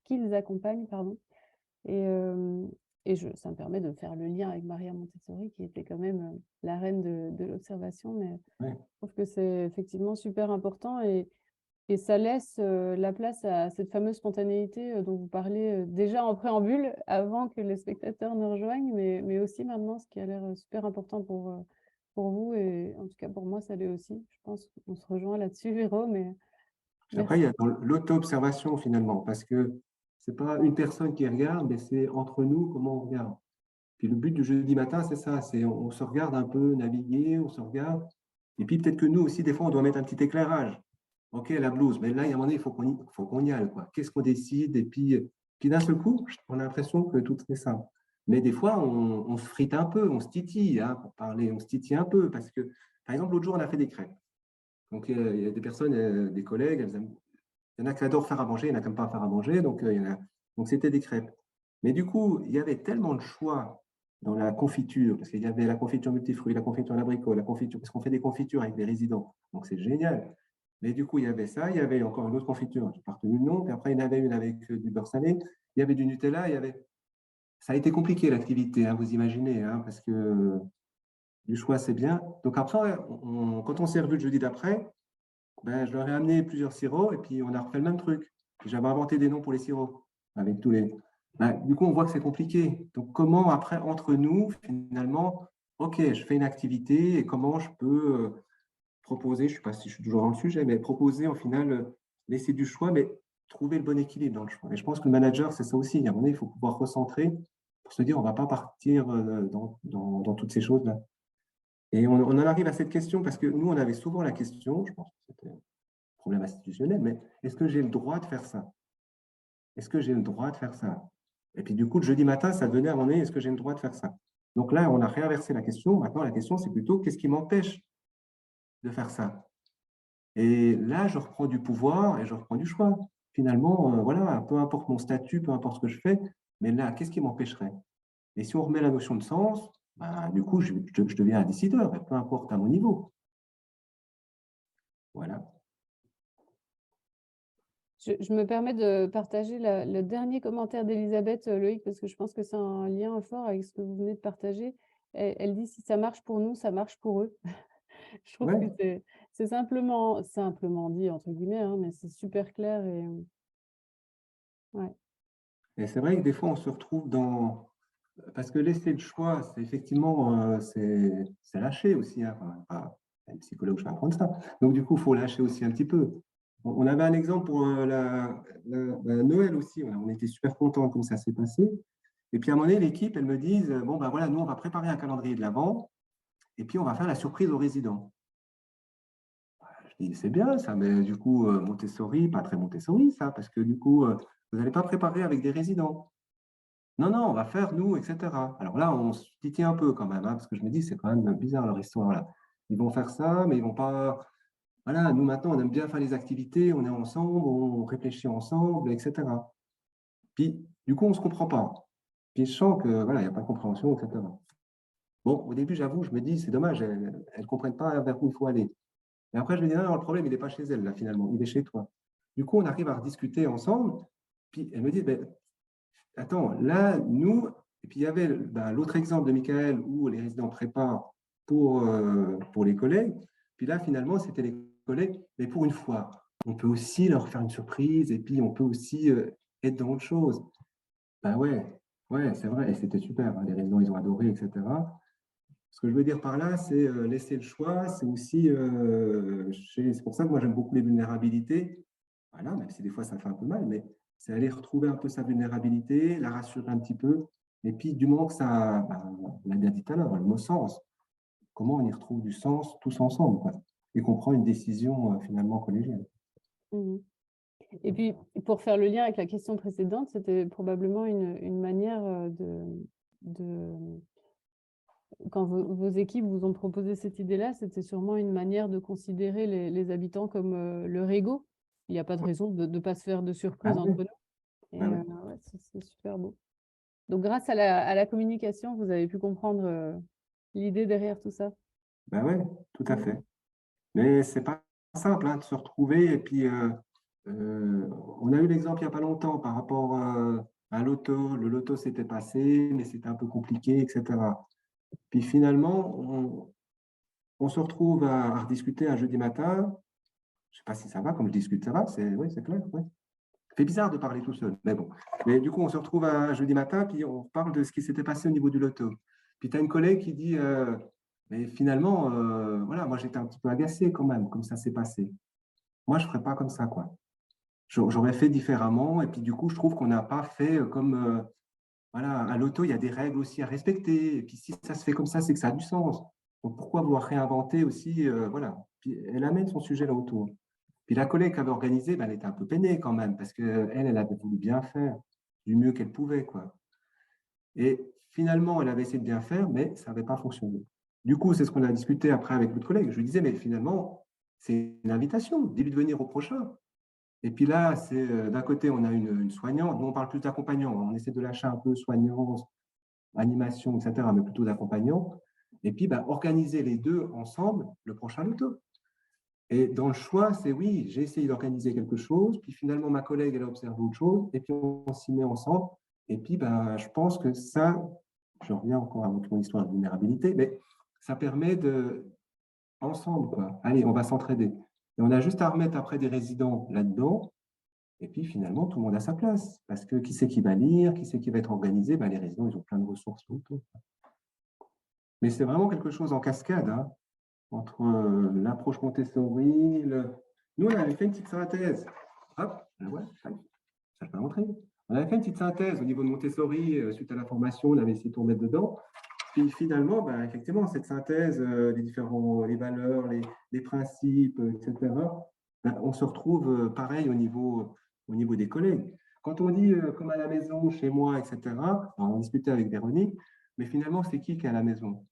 qu'ils accompagnent, pardon. Et ça me permet de faire le lien avec Maria Montessori, qui était quand même la reine de l'observation. Mais Ouais. je trouve que c'est effectivement super important et ça laisse la place à cette fameuse spontanéité dont vous parlez déjà en préambule, avant que les spectateurs nous rejoignent, mais aussi maintenant, ce qui a l'air super important pour vous. Et en tout cas, pour moi, ça l'est aussi. Je pense qu'on se rejoint là-dessus, Véro, mais Après, il merci. y a l'auto-observation finalement, parce que ce n'est pas une personne qui regarde, mais c'est entre nous comment on regarde. Puis le but du jeudi matin, c'est ça, c'est on se regarde un peu naviguer, on se regarde. Et puis peut-être que nous aussi, des fois, on doit mettre un petit éclairage. OK, la blouse, mais là, il y a un moment donné, il faut qu'on y aille. Qu'est-ce qu'on décide? Et puis d'un seul coup, on a l'impression que tout est simple. Mais des fois, on se frite un peu, on se titille, hein, pour parler, on se titille un peu. Parce que, par exemple, l'autre jour, on a fait des crêpes. Donc, il y a des personnes, des collègues, il y en a qui adorent faire à manger, il y en a qui n'aiment pas faire à manger. Donc, c'était des crêpes. Mais du coup, il y avait tellement de choix dans la confiture, parce qu'il y avait la confiture multifruits, la confiture à l'abricot, la confiture, parce qu'on fait des confitures avec les résidents. Donc, c'est génial. Mais du coup, il y avait ça, il y avait encore une autre confiture, je n'ai pas retenu le nom, puis après, il y en avait une avec du beurre salé, il y avait du Nutella, ça a été compliqué l'activité, hein, vous imaginez, hein, parce que du choix, c'est bien. Donc après, quand on s'est revu le jeudi d'après, je leur ai amené plusieurs sirops et puis on a refait le même truc. J'avais inventé des noms pour les sirops avec tous les. Du coup, on voit que c'est compliqué. Donc, comment après, entre nous, finalement, OK, je fais une activité et comment je peux proposer, je ne sais pas si je suis toujours dans le sujet, mais proposer, au final, laisser du choix, mais trouver le bon équilibre dans le choix. Et je pense que le manager, c'est ça aussi. À un moment donné, il faut pouvoir recentrer pour se dire, on ne va pas partir dans toutes ces choses-là. Et on en arrive à cette question parce que nous, on avait souvent la question, je pense que c'était un problème institutionnel, mais est-ce que j'ai le droit de faire ça? Est-ce que j'ai le droit de faire ça? Et puis du coup, le jeudi matin, ça devenait à un moment donné, est-ce que j'ai le droit de faire ça? Donc là, on a réinversé la question. Maintenant, la question, c'est plutôt qu'est-ce qui m'empêche de faire ça? Et là, je reprends du pouvoir et je reprends du choix. Finalement, voilà, peu importe mon statut, peu importe ce que je fais, mais là, qu'est-ce qui m'empêcherait? Et si on remet la notion de sens, du coup, je deviens un décideur, et peu importe à mon niveau. Voilà. Je me permets de partager le dernier commentaire d'Elisabeth, Loïc, parce que je pense que c'est un lien fort avec ce que vous venez de partager. Elle dit, si ça marche pour nous, ça marche pour eux. Je trouve que Ouais. c'est simplement dit, entre guillemets, hein, mais c'est super clair. Et ouais. Et c'est vrai que des fois, on se retrouve dans… Parce que laisser le choix, c'est effectivement, c'est lâcher aussi. Hein. Enfin, pas un psychologue, je vais apprendre ça. Donc, du coup, il faut lâcher aussi un petit peu. On avait un exemple pour Noël aussi. On était super contents comme ça s'est passé. Et puis, à un moment donné, l'équipe, elle me dit, bon, ben voilà, nous, on va préparer un calendrier de l'Avent et puis on va faire la surprise aux résidents. Je dis, c'est bien ça, mais du coup, Montessori, pas très Montessori, ça, parce que du coup, vous n'allez pas préparer avec des résidents. Non, non, on va faire nous, etc. Alors là, on se titille un peu quand même, hein, parce que je me dis, c'est quand même bizarre leur histoire. Voilà. Ils vont faire ça, mais ils vont pas. Voilà, nous maintenant, on aime bien faire les activités, on est ensemble, on réfléchit ensemble, etc. Puis, du coup, on ne se comprend pas. Puis, je sens que voilà, il n'y a pas de compréhension, etc. Bon, au début, j'avoue, je me dis, c'est dommage, elles ne comprennent pas vers où il faut aller. Et après, je me dis, non, le problème, il n'est pas chez elles, là, finalement, il est chez toi. Du coup, on arrive à rediscuter ensemble. Puis, elle me dit, ben, attends, là, nous, et puis il y avait l'autre exemple de Michael où les résidents préparent pour les collègues. Puis là, finalement, c'était les collègues, mais pour une fois, on peut aussi leur faire une surprise et puis on peut aussi être dans autre chose. Ben ouais, c'est vrai, et c'était super. Hein, les résidents, ils ont adoré, etc. Ce que je veux dire par là, c'est laisser le choix, c'est aussi, c'est pour ça que moi j'aime beaucoup les vulnérabilités. Voilà, même si des fois ça fait un peu mal, mais c'est aller retrouver un peu sa vulnérabilité, la rassurer un petit peu. Et puis, du moment que ça, on l'a bien dit tout à l'heure, le mot sens, comment on y retrouve du sens tous ensemble, quoi, et qu'on prend une décision finalement collégiale. Mmh. Et puis, pour faire le lien avec la question précédente, c'était probablement une manière de quand vos équipes vous ont proposé cette idée-là, c'était sûrement une manière de considérer les habitants comme leur ego. Il n'y a pas de raison de ne pas se faire de surprise Ah oui, entre nous. Et ouais. ouais, c'est super beau. Donc, grâce à la communication, vous avez pu comprendre l'idée derrière tout ça. Ben ouais, tout à fait. Mais c'est pas simple hein, de se retrouver. Et puis, on a eu l'exemple il n'y a pas longtemps par rapport à l'auto. Le loto s'était passé, mais c'était un peu compliqué, etc. Puis finalement, on se retrouve à rediscuter un jeudi matin. Je ne sais pas si ça va, comme je discute, ça va, oui, c'est clair. Ouais. Ça fait bizarre de parler tout seul, mais bon. Mais du coup, on se retrouve un jeudi matin, puis on parle de ce qui s'était passé au niveau du loto. Puis tu as une collègue qui dit, mais finalement, voilà, moi j'étais un petit peu agacé quand même, comme ça s'est passé. Moi, je ne ferais pas comme ça, quoi. J'aurais fait différemment, et puis du coup, je trouve qu'on n'a pas fait comme, voilà, à l'auto, il y a des règles aussi à respecter, et puis si ça se fait comme ça, c'est que ça a du sens. Donc pourquoi vouloir réinventer aussi, voilà. Puis elle amène son sujet là autour. Puis la collègue qui avait organisé, ben, elle était un peu peinée quand même, parce qu'elle, elle avait voulu bien faire, du mieux qu'elle pouvait, quoi. Et finalement, elle avait essayé de bien faire, mais ça n'avait pas fonctionné. Du coup, c'est ce qu'on a discuté après avec votre collègue. Je lui disais, mais finalement, c'est une invitation, dis-lui de venir au prochain. Et puis là, c'est d'un côté, on a une soignante, nous on parle plus d'accompagnant, on essaie de lâcher un peu soignant, animation, etc., mais plutôt d'accompagnant. Et puis, bah, organiser les deux ensemble, le prochain loto. Et dans le choix, c'est oui, j'ai essayé d'organiser quelque chose, puis finalement, ma collègue, elle a observé autre chose, et puis on s'y met ensemble. Et puis, bah, je pense que ça, je reviens encore à mon histoire de vulnérabilité, mais ça permet de, ensemble, quoi. Allez, on va s'entraider. Et on a juste à remettre après des résidents là-dedans, Et puis finalement, tout le monde a sa place. Parce que qui c'est qui va lire, qui c'est qui va être organisé, les résidents, ils ont plein de ressources autour. Mais c'est vraiment quelque chose en cascade, hein, entre l'approche Montessori. Nous, on avait fait une petite synthèse. Hop, ouais, ça je peux montrer. On avait fait une petite synthèse au niveau de Montessori, suite à la formation, on avait essayé de tout remettre dedans. Puis finalement, effectivement, cette synthèse les valeurs, les principes, etc., on se retrouve pareil au niveau des collègues. Quand on dit comme à la maison, chez moi, etc., on discutait avec Véronique, mais finalement, c'est qui est à la maison?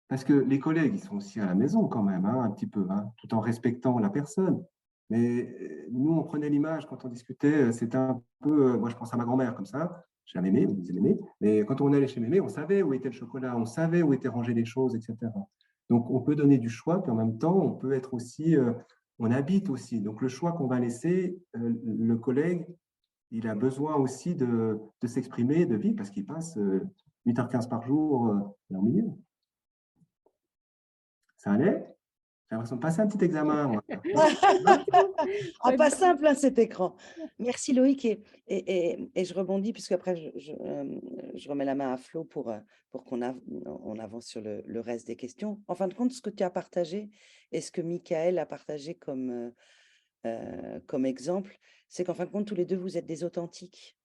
Parce que les collègues, ils sont aussi à la maison quand même, hein, un petit peu, hein, tout en respectant la personne. Mais nous, on prenait l'image quand on discutait, c'était un peu, moi je pense à ma grand-mère comme ça, chez Mémé, on disait Mémé, mais quand on allait chez Mémé, on savait où était le chocolat, on savait où étaient rangées les choses, etc. Donc on peut donner du choix, puis en même temps, on peut être aussi, on habite aussi. Donc le choix qu'on va laisser, le collègue, il a besoin aussi de s'exprimer, de vivre, parce qu'il passe 8h15 par jour en milieu. Ça allait? J'ai l'impression de passer un petit examen, moi. Pas simple, hein, cet écran. Merci Loïc. Et je rebondis, puisque après, je remets la main à Flo pour qu'on on avance sur le reste des questions. En fin de compte, ce que tu as partagé et ce que Michael a partagé comme exemple, c'est qu'en fin de compte, tous les deux, vous êtes des authentiques.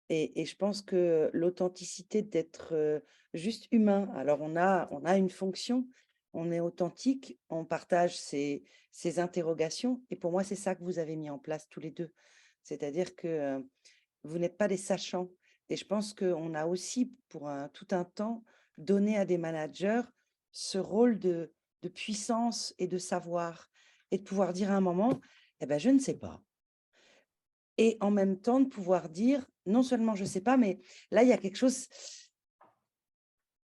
Et je pense que l'authenticité d'être juste humain, alors on a une fonction, on est authentique, on partage ses interrogations, et pour moi, c'est ça que vous avez mis en place tous les deux. C'est-à-dire que vous n'êtes pas des sachants. Et je pense qu'on a aussi, pour tout un temps, donné à des managers ce rôle de puissance et de savoir, et de pouvoir dire à un moment, eh ben, je ne sais pas. Et en même temps, de pouvoir dire, non seulement je ne sais pas, mais là, il y a quelque chose,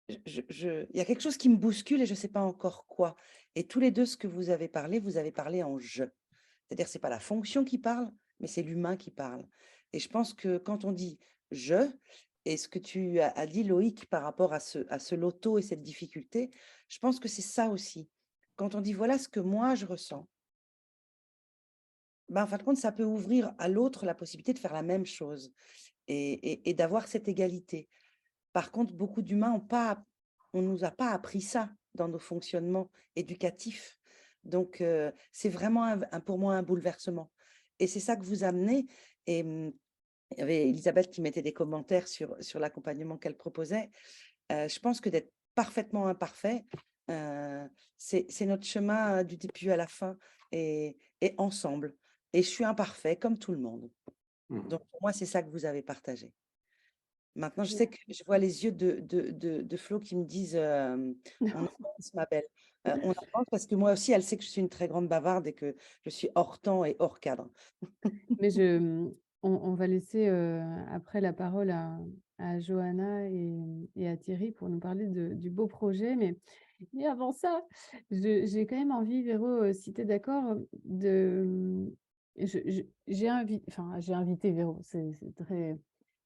il y a quelque chose qui me bouscule et je ne sais pas encore quoi. Et tous les deux, ce que vous avez parlé en « je ». C'est-à-dire, ce n'est pas la fonction qui parle, mais c'est l'humain qui parle. Et je pense que quand on dit « je », et ce que tu as dit, Loïc, par rapport à ce loto et cette difficulté, je pense que c'est ça aussi. Quand on dit « voilà ce que moi, je ressens », en fin de compte, ça peut ouvrir à l'autre la possibilité de faire la même chose et d'avoir cette égalité. Par contre, beaucoup d'humains on nous a pas appris ça dans nos fonctionnements éducatifs. Donc, c'est vraiment pour moi un bouleversement. Et c'est ça que vous amenez. Et il y avait Elisabeth qui mettait des commentaires sur l'accompagnement qu'elle proposait. Je pense que d'être parfaitement imparfait, c'est notre chemin du début à la fin et ensemble. Et je suis imparfait comme tout le monde. Donc, pour moi, c'est ça que vous avez partagé. Maintenant, je sais que je vois les yeux de Flo qui me disent on avance, ma belle. On avance parce que moi aussi, elle sait que je suis une très grande bavarde et que je suis hors temps et hors cadre. Mais on va laisser après la parole à Johanna et à Thierry pour nous parler du beau projet. Mais avant ça, j'ai quand même envie, Véro, si tu es d'accord, j'ai invité Véro, c'est très.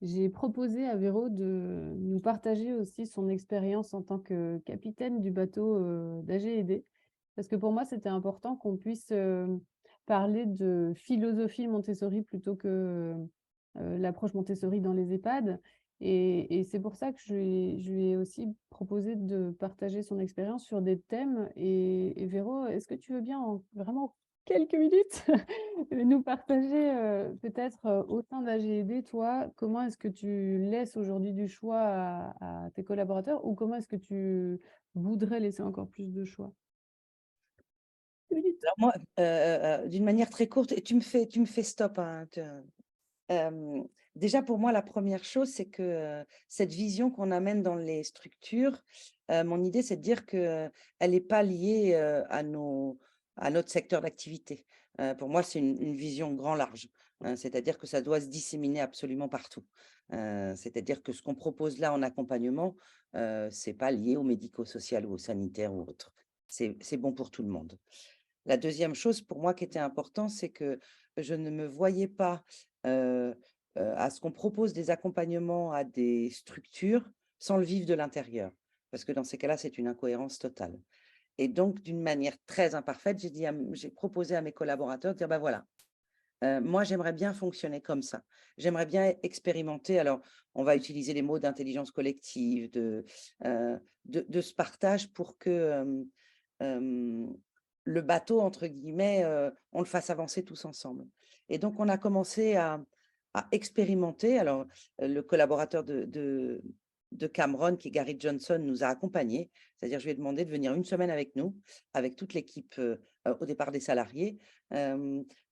J'ai proposé à Véro de nous partager aussi son expérience en tant que capitaine du bateau d'AG&D, parce que pour moi, c'était important qu'on puisse parler de philosophie Montessori plutôt que l'approche Montessori dans les EHPAD. Et c'est pour ça que je lui ai aussi proposé de partager son expérience sur des thèmes. Et Véro, est-ce que tu veux bien en vraiment quelques minutes nous partager peut-être au sein d'AG&D, toi, comment est-ce que tu laisses aujourd'hui du choix à tes collaborateurs ou comment est-ce que tu voudrais laisser encore plus de choix? Alors moi, d'une manière très courte, et tu me fais stop, hein, déjà, pour moi, la première chose, c'est que cette vision qu'on amène dans les structures, mon idée, c'est de dire qu'elle n'est pas liée à notre secteur d'activité. Pour moi, c'est une vision grand large, hein, c'est-à-dire que ça doit se disséminer absolument partout. C'est-à-dire que ce qu'on propose là en accompagnement, ce n'est pas lié au médico-social ou au sanitaire ou autre. C'est bon pour tout le monde. La deuxième chose pour moi qui était important, c'est que je ne me voyais pas à ce qu'on propose des accompagnements à des structures sans le vivre de l'intérieur. Parce que dans ces cas-là, c'est une incohérence totale. Et donc, d'une manière très imparfaite, j'ai proposé à mes collaborateurs de dire, ben voilà, moi, j'aimerais bien fonctionner comme ça. J'aimerais bien expérimenter. Alors, on va utiliser les mots d'intelligence collective, de ce partage pour que le bateau, entre guillemets, on le fasse avancer tous ensemble. Et donc, on a commencé à expérimenter. Alors, le collaborateur de Cameron, qui est Gary Johnson, nous a accompagnés. C'est-à-dire, je lui ai demandé de venir une semaine avec nous, avec toute l'équipe, au départ des salariés,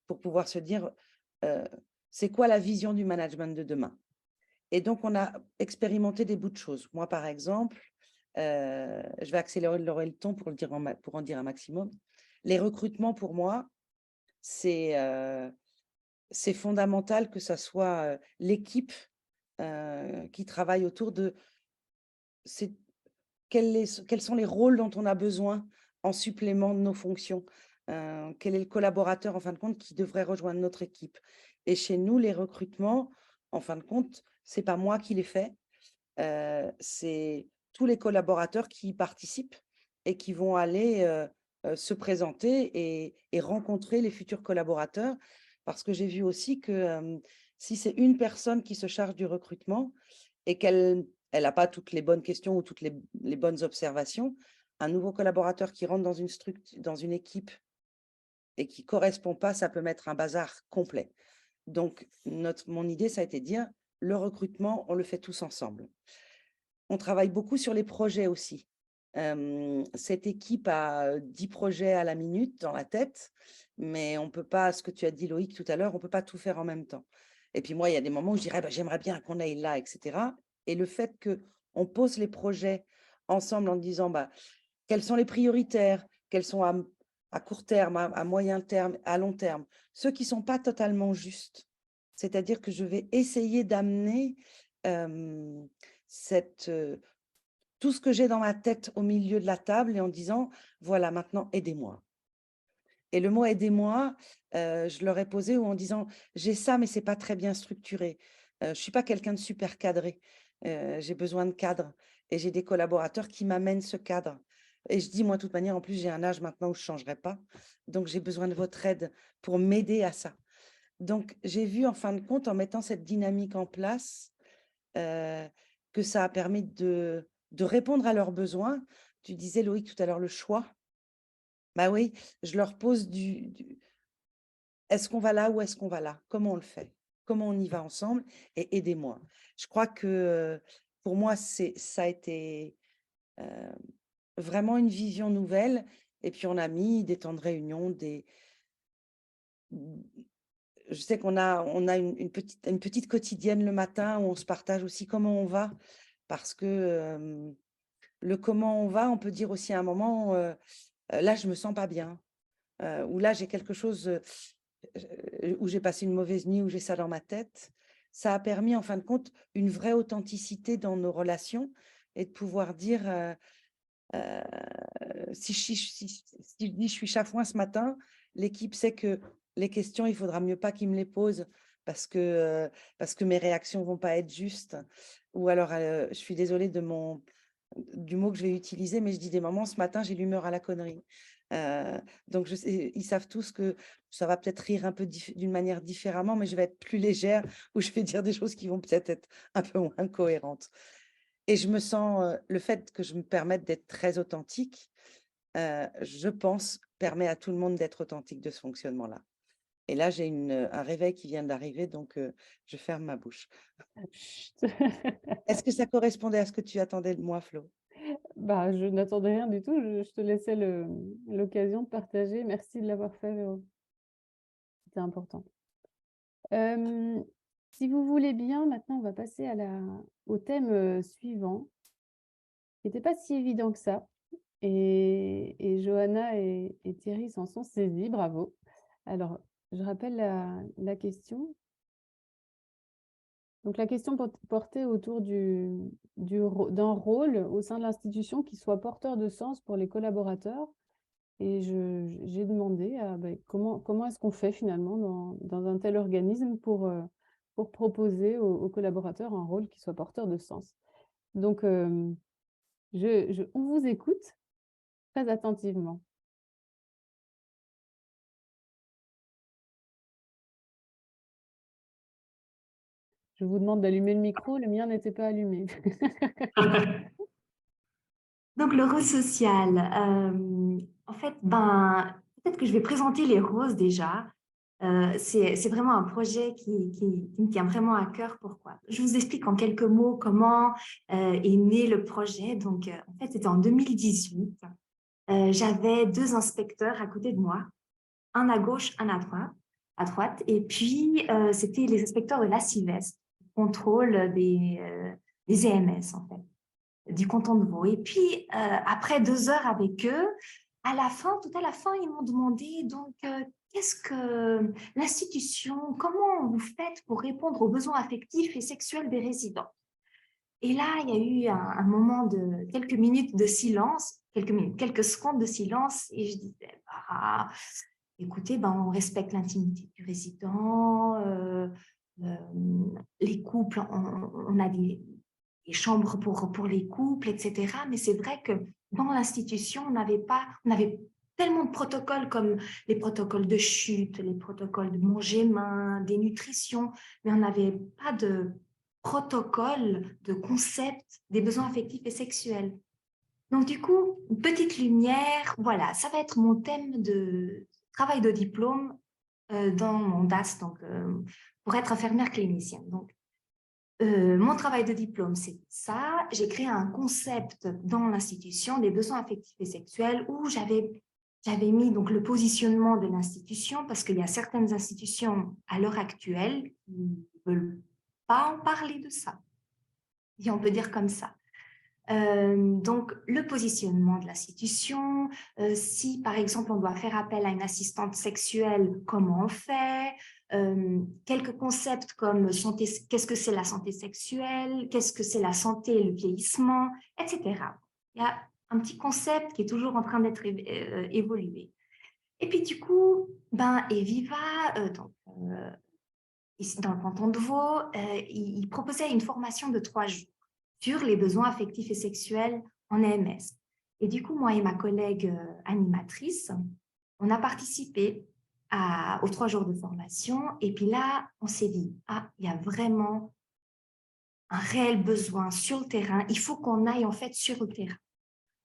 pour pouvoir se dire, c'est quoi la vision du management de demain? Et donc, on a expérimenté des bouts de choses. Moi, par exemple, je vais accélérer le ton pour en dire un maximum. Les recrutements, pour moi, c'est fondamental que ça soit l'équipe qui travaille autour de quels sont les rôles dont on a besoin en supplément de nos fonctions. Quel est le collaborateur, en fin de compte, qui devrait rejoindre notre équipe. Et chez nous, les recrutements, en fin de compte, c'est pas moi qui les fais, c'est tous les collaborateurs qui y participent et qui vont aller se présenter et rencontrer les futurs collaborateurs. Parce que j'ai vu aussi que si c'est une personne qui se charge du recrutement et qu'elle n'a pas toutes les bonnes questions ou toutes les bonnes observations, un nouveau collaborateur qui rentre dans une équipe et qui ne correspond pas, ça peut mettre un bazar complet. Donc, mon idée, ça a été de dire, le recrutement, on le fait tous ensemble. On travaille beaucoup sur les projets aussi. Cette équipe a 10 projets à la minute dans la tête, mais on ne peut pas, ce que tu as dit Loïc tout à l'heure, on ne peut pas tout faire en même temps. Et puis moi, il y a des moments où je dirais, j'aimerais bien qu'on aille là, etc. Et le fait qu'on pose les projets ensemble en disant, quels sont les prioritaires, quels sont à court terme, à moyen terme, à long terme, ceux qui ne sont pas totalement justes. C'est-à-dire que je vais essayer d'amener tout ce que j'ai dans ma tête au milieu de la table et en disant, voilà, maintenant, aidez-moi. Et le mot aidez-moi, je leur ai posé en disant, j'ai ça, mais ce n'est pas très bien structuré. Je ne suis pas quelqu'un de super cadré. J'ai besoin de cadre et j'ai des collaborateurs qui m'amènent ce cadre. Et je dis, moi, de toute manière, en plus, j'ai un âge maintenant où je ne changerai pas. Donc, j'ai besoin de votre aide pour m'aider à ça. Donc, j'ai vu, en fin de compte, en mettant cette dynamique en place, que ça a permis de répondre à leurs besoins. Tu disais, Loïc, tout à l'heure, le choix. Oui, je leur pose est-ce qu'on va là ou est-ce qu'on va là? Comment on le fait? Comment on y va ensemble? Et aidez-moi. Je crois que pour moi, ça a été vraiment une vision nouvelle. Et puis, on a mis des temps de réunion, je sais qu'on a une petite quotidienne le matin où on se partage aussi comment on va. Parce que le comment on va, on peut dire aussi à un moment, là, je ne me sens pas bien. Ou là, j'ai quelque chose où j'ai passé une mauvaise nuit, où j'ai ça dans ma tête. Ça a permis, en fin de compte, une vraie authenticité dans nos relations et de pouvoir dire, si je dis je suis chafouin ce matin, l'équipe sait que les questions, il faudra mieux pas qu'ils me les posent parce que mes réactions vont pas être justes. Ou alors, je suis désolée du mot que je vais utiliser, mais je dis des moments, ce matin, j'ai l'humeur à la connerie. Donc, ils savent tous que ça va peut-être rire un peu d'une manière différemment, mais je vais être plus légère ou je vais dire des choses qui vont peut-être être un peu moins cohérentes. Et je me sens, le fait que je me permette d'être très authentique, je pense, permet à tout le monde d'être authentique de ce fonctionnement-là. Et là, j'ai un réveil qui vient d'arriver, donc je ferme ma bouche. Chut. Est-ce que ça correspondait à ce que tu attendais de moi, Flo? Je n'attendais rien du tout. Je te laissais l'occasion de partager. Merci de l'avoir fait, Véro. C'était important. Si vous voulez bien, maintenant, on va passer au thème suivant, qui n'était pas si évident que ça. Et Johanna et Thierry s'en sont saisis, bravo. Alors, je rappelle la question. Donc, la question portait autour d'un rôle au sein de l'institution qui soit porteur de sens pour les collaborateurs. Et j'ai demandé comment est-ce qu'on fait finalement dans un tel organisme pour proposer aux collaborateurs un rôle qui soit porteur de sens. Donc, on vous écoute très attentivement. Je vous demande d'allumer le micro, le mien n'était pas allumé. Donc, le rose social, en fait, ben, peut-être que je vais présenter les roses déjà. C'est vraiment un projet qui me tient vraiment à cœur. Pourquoi? Je vous explique en quelques mots comment est né le projet. Donc, en fait, c'était en 2018. J'avais 2 inspecteurs à côté de moi, un à gauche, un à droite. Et puis, c'était les inspecteurs de la CIVES, contrôle des EMS, en fait, du canton de Vaud. Et puis, après 2 heures avec eux, tout à la fin, ils m'ont demandé, donc, qu'est-ce que l'institution, comment vous faites pour répondre aux besoins affectifs et sexuels des résidents? Et là, il y a eu un moment de quelques minutes de silence, quelques secondes de silence, et je disais, bah, écoutez, ben, on respecte l'intimité du résident, les couples, on a des chambres pour les couples, etc. Mais c'est vrai que dans l'institution, on avait tellement de protocoles comme les protocoles de chute, les protocoles de manger-main, des nutritions, mais on n'avait pas de protocole, de concept des besoins affectifs et sexuels. Donc, du coup, une petite lumière, voilà, ça va être mon thème de travail de diplôme dans mon DAS, donc, pour être infirmière clinicienne. Donc, mon travail de diplôme, c'est ça. J'ai créé un concept dans l'institution des besoins affectifs et sexuels où j'avais mis donc le positionnement de l'institution parce qu'il y a certaines institutions à l'heure actuelle qui ne veulent pas en parler de ça. Et on peut dire comme ça. Donc, le positionnement de l'institution, si par exemple on doit faire appel à une assistante sexuelle, comment on fait, quelques concepts comme qu'est-ce que c'est la santé sexuelle, qu'est-ce que c'est la santé et le vieillissement, etc. Il y a un petit concept qui est toujours en train d'être évolué. Et puis du coup, ben, Eviva, ici dans le canton de Vaud, il proposait une formation de 3 jours sur les besoins affectifs et sexuels en EMS. Et du coup, moi et ma collègue animatrice, on a participé aux 3 jours de formation. Et puis là, on s'est dit, ah, il y a vraiment un réel besoin sur le terrain. Il faut qu'on aille en fait sur le terrain.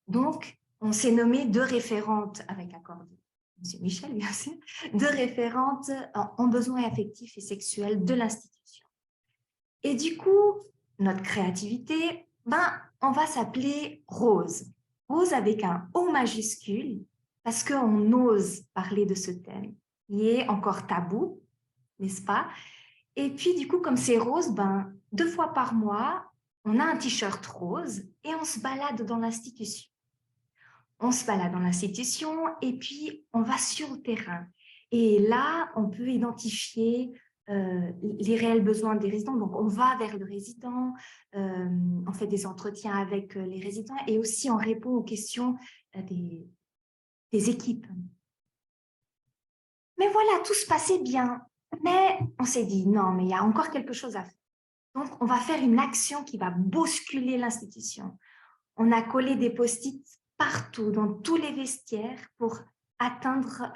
Donc, on s'est nommé 2 référentes avec accord de M. Michel, bien sûr, 2 référentes en besoins affectifs et sexuels de l'institution. Et du coup, notre créativité, ben, on va s'appeler Rose. Rose avec un O majuscule, parce qu'on ose parler de ce thème, qui est encore tabou, n'est-ce pas? Et puis, du coup, comme c'est rose, ben, 2 fois par mois, on a un t-shirt rose et on se balade dans l'institution. On se balade dans l'institution et puis on va sur le terrain. Et là, on peut identifier les réels besoins des résidents. Donc, on va vers le résident, on fait des entretiens avec les résidents et aussi on répond aux questions des équipes. Mais voilà, tout se passait bien. Mais on s'est dit, non, mais il y a encore quelque chose à faire. Donc, on va faire une action qui va bousculer l'institution. On a collé des post-it partout, dans tous les vestiaires, pour atteindre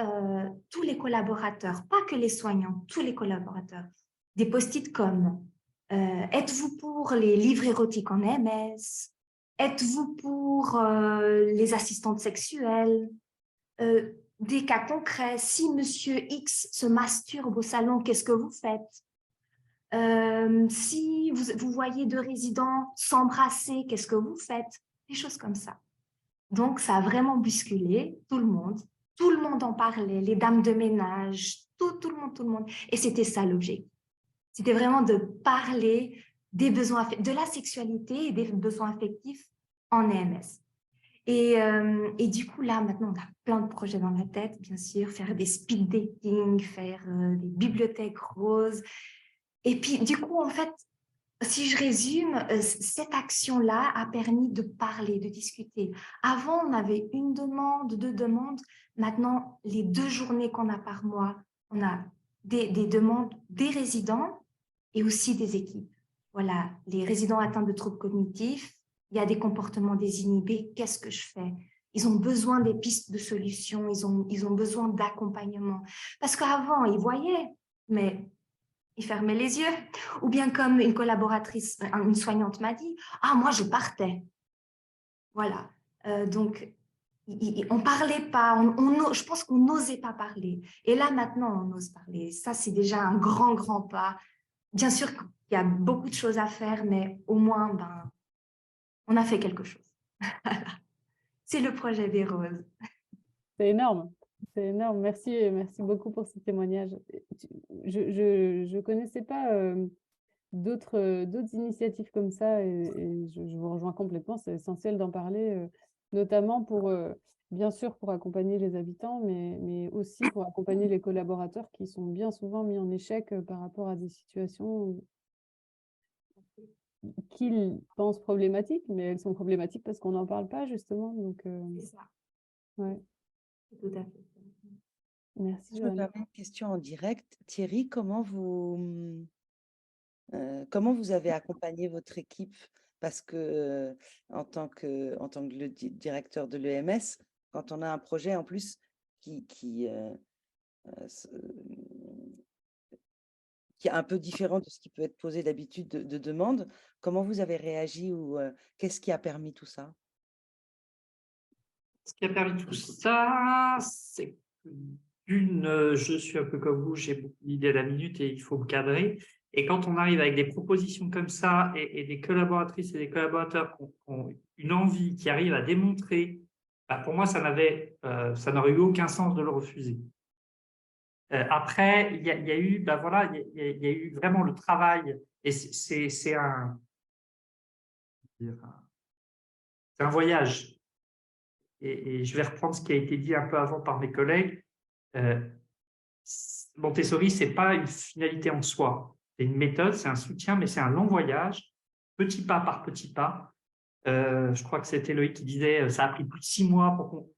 tous les collaborateurs, pas que les soignants, tous les collaborateurs. Des post-it comme êtes-vous pour les livres érotiques en EMS? Êtes-vous pour les assistantes sexuelles? Des cas concrets, si Monsieur X se masturbe au salon, qu'est-ce que vous faites? Si vous voyez 2 résidents s'embrasser, qu'est-ce que vous faites? Des choses comme ça. Donc, ça a vraiment bousculé tout le monde. Tout le monde en parlait, les dames de ménage, tout le monde. Et c'était ça l'objectif. C'était vraiment de parler des besoins, de la sexualité et des besoins affectifs en EMS. Et du coup, là, maintenant, on a plein de projets dans la tête, bien sûr, faire des speed dating, faire des bibliothèques roses. Et puis, du coup, en fait, si je résume, cette action-là a permis de parler, de discuter. Avant, on avait 1 demande, 2 demandes. Maintenant, les 2 journées qu'on a par mois, on a des demandes des résidents et aussi des équipes. Voilà, les résidents atteints de troubles cognitifs, il y a des comportements désinhibés, qu'est-ce que je fais? Ils ont besoin des pistes de solutions, ils ont besoin d'accompagnement. Parce qu'avant, ils voyaient, mais ils fermaient les yeux. Ou bien comme une collaboratrice, une soignante m'a dit, « Ah, moi, je partais. » Voilà. Donc, on ne parlait pas, je pense qu'on n'osait pas parler. Et là, maintenant, on ose parler. Ça, c'est déjà un grand, grand pas. Bien sûr qu'il y a beaucoup de choses à faire, mais au moins, ben, on a fait quelque chose. C'est le projet des roses. C'est énorme. C'est énorme. Merci, merci beaucoup pour ce témoignage. Je ne connaissais pas d'autres initiatives comme ça et je vous rejoins complètement. C'est essentiel d'en parler, notamment pour, bien sûr, pour accompagner les habitants, mais aussi pour accompagner les collaborateurs qui sont bien souvent mis en échec par rapport à des situations qu'ils pensent problématiques, mais elles sont problématiques parce qu'on n'en parle pas, justement. Donc, C'est ça. ouais. Tout à fait. Merci, Je me Johanna. permets une question en direct. Thierry, comment vous avez accompagné votre équipe? Parce que en tant que directeur de l'EMS, quand on a un projet en plus qui est un peu différent de ce qui peut être posé d'habitude de demande, comment vous avez réagi ou qu'est-ce qui a permis tout ça? Ce qui a permis tout ça, c'est que je suis un peu comme vous, j'ai beaucoup d'idées à la minute et il faut me cadrer. Et quand on arrive avec des propositions comme ça et des collaboratrices et des collaborateurs qui ont une envie, qui arrivent à démontrer, bah, pour moi, ça n'aurait eu aucun sens de le refuser. Après, il y a eu, bah voilà, il y a eu vraiment le travail et c'est un voyage. Et je vais reprendre ce qui a été dit un peu avant par mes collègues. Montessori, ce n'est pas une finalité en soi. C'est une méthode, c'est un soutien, mais c'est un long voyage, petit pas par petit pas. Je crois que c'était Loïc qui disait ça a pris plus de 6 mois pour qu'on.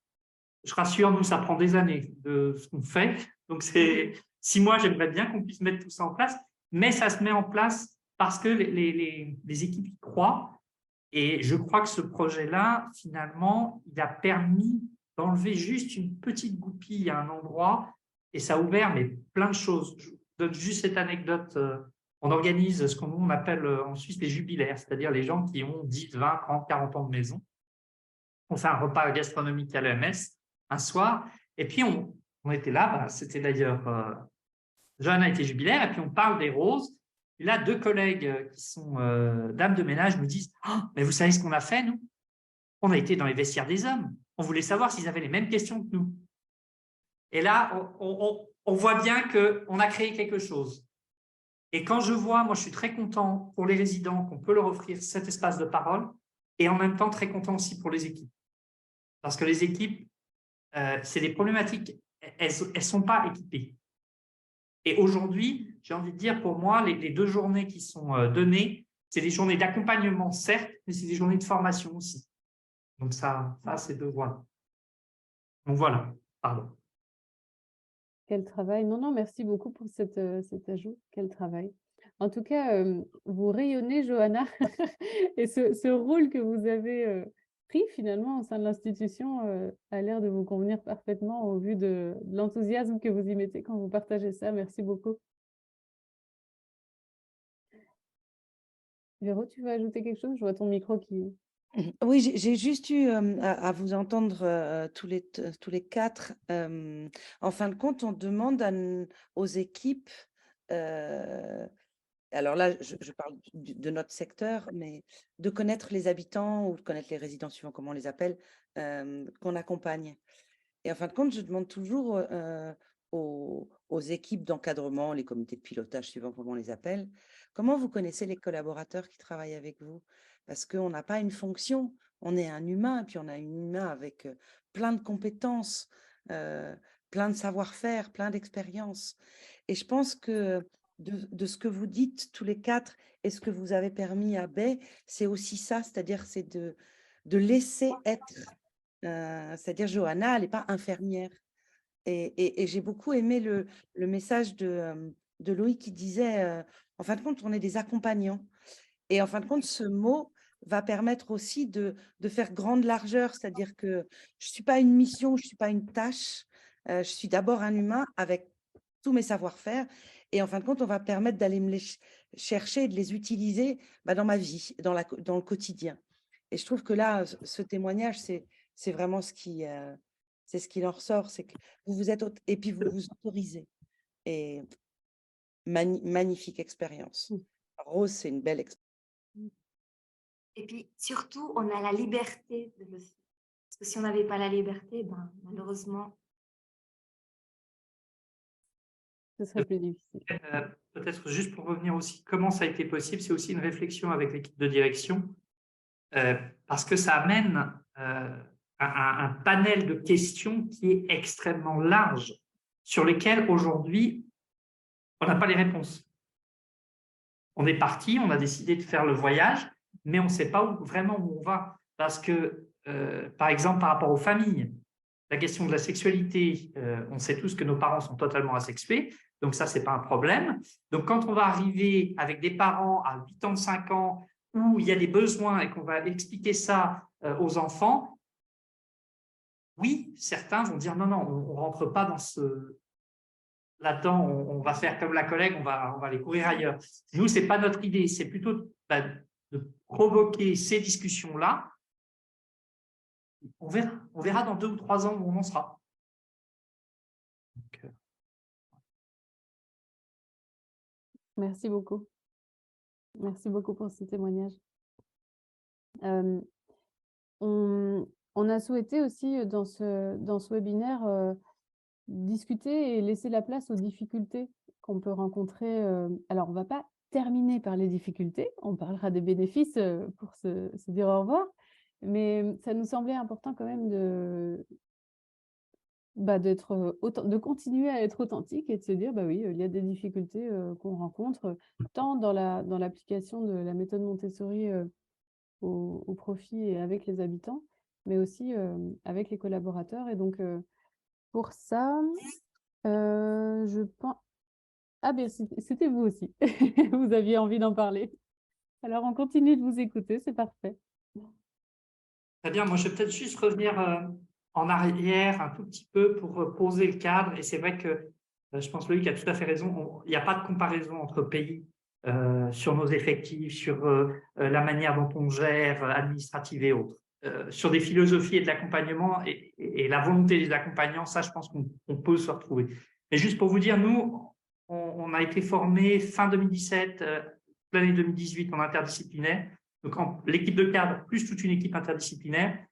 Je rassure, nous, ça prend des années de ce qu'on fait. Donc, c'est 6 mois, j'aimerais bien qu'on puisse mettre tout ça en place, mais ça se met en place parce que les équipes y croient. Et je crois que ce projet-là, finalement, il a permis d'enlever juste une petite goupille à un endroit et ça a ouvert mais plein de choses. Je vous donne juste cette anecdote. On organise ce qu'on appelle en Suisse les jubilaires, c'est-à-dire les gens qui ont 10, 20, 30, 40 ans de maison. On fait un repas gastronomique à l'EMS un soir et puis on était là, bah, c'était d'ailleurs, Johanna était jubilaire et puis on parle des roses. Et là, 2 collègues qui sont dames de ménage me disent « Oh, mais vous savez ce qu'on a fait, nous? On a été dans les vestiaires des hommes. On voulait savoir s'ils avaient les mêmes questions que nous. » Et là, on voit bien qu'on a créé quelque chose. Et quand je vois, moi, je suis très content pour les résidents qu'on peut leur offrir cet espace de parole et en même temps très content aussi pour les équipes. Parce que les équipes, c'est des problématiques, elles ne sont pas équipées. Et aujourd'hui, j'ai envie de dire, pour moi, les 2 journées qui sont données, c'est des journées d'accompagnement, certes, mais c'est des journées de formation aussi. Donc ça c'est 2 voies. Donc voilà, pardon. Quel travail. Non, non, merci beaucoup pour cet ajout. Quel travail. En tout cas, vous rayonnez, Johanna, et ce rôle que vous avez pris finalement au sein de l'institution a l'air de vous convenir parfaitement au vu de l'enthousiasme que vous y mettez quand vous partagez ça. Merci beaucoup. Véro, tu veux ajouter quelque chose? Je vois ton micro qui… Oui, j'ai juste eu à vous entendre tous les 4. En fin de compte, on demande aux équipes, alors là, je parle de notre secteur, mais de connaître les habitants ou de connaître les résidents, suivant comment on les appelle, qu'on accompagne. Et en fin de compte, je demande toujours aux équipes d'encadrement, les comités de pilotage, suivant comment on les appelle, comment vous connaissez les collaborateurs qui travaillent avec vous? Parce qu'on n'a pas une fonction, on est un humain, et puis on a un humain avec plein de compétences, plein de savoir-faire, plein d'expériences. Et je pense que de ce que vous dites tous les 4 et ce que vous avez permis à Bay, c'est aussi ça, c'est-à-dire c'est de laisser être. C'est-à-dire Johanna, elle n'est pas infirmière. Et j'ai beaucoup aimé le message de Loïc qui disait, en fin de compte, on est des accompagnants. Et en fin de compte, ce mot va permettre aussi de faire grande largeur, c'est-à-dire que je ne suis pas une mission, je ne suis pas une tâche, je suis d'abord un humain avec tous mes savoir-faire. Et en fin de compte, on va permettre d'aller me les chercher et de les utiliser dans ma vie, dans le quotidien. Et je trouve que là, ce témoignage, c'est vraiment ce qui en ressort, c'est que vous vous êtes, et puis vous vous autorisez. Et magnifique expérience. Rose, c'est une belle expérience. Et puis surtout, on a la liberté de le faire. Parce que si on n'avait pas la liberté, malheureusement, Ce serait plus difficile. Peut-être juste pour revenir aussi, comment ça a été possible, c'est aussi une réflexion avec l'équipe de direction, parce que ça amène un panel de questions qui est extrêmement large, sur lesquelles aujourd'hui, on n'a pas les réponses. On est parti, on a décidé de faire le voyage, mais on ne sait pas vraiment où on va. Parce que, par exemple, par rapport aux familles, la question de la sexualité, on sait tous que nos parents sont totalement asexués, donc ça, ce n'est pas un problème. Donc, quand on va arriver avec des parents à 8 ans, 5 ans, où il y a des besoins et qu'on va expliquer ça aux enfants, oui, certains vont dire non, non, on ne rentre pas dans ce... Là-dedans, on va faire comme la collègue, on va aller courir ailleurs. Nous, ce n'est pas notre idée, c'est plutôt de provoquer ces discussions-là. On verra dans 2 ou 3 ans où on en sera. Donc, Merci beaucoup. Merci beaucoup pour ce témoignage. On a souhaité aussi dans ce webinaire discuter et laisser la place aux difficultés qu'on peut rencontrer. Alors, on ne va pas terminer par les difficultés, on parlera des bénéfices pour se dire au revoir, mais ça nous semblait important quand même de continuer à être authentique et de se dire, oui, il y a des difficultés qu'on rencontre, tant dans l'application de la méthode Montessori au profit et avec les habitants, mais aussi avec les collaborateurs. Et donc, pour ça, je pense... Ah bien, c'était vous aussi. Vous aviez envie d'en parler. Alors, on continue de vous écouter, c'est parfait. Très bien, moi je vais peut-être juste revenir en arrière un tout petit peu pour poser le cadre. Et c'est vrai que je pense que Loïc a tout à fait raison. Il n'y a pas de comparaison entre pays sur nos effectifs, sur la manière dont on gère, administrative et autres. Sur des philosophies et de l'accompagnement et la volonté des accompagnants, ça, je pense qu'on peut se retrouver. Mais juste pour vous dire, nous, on a été formés fin 2017, l'année 2018 en interdisciplinaire. Donc, l'équipe de cadre plus toute une équipe interdisciplinaire.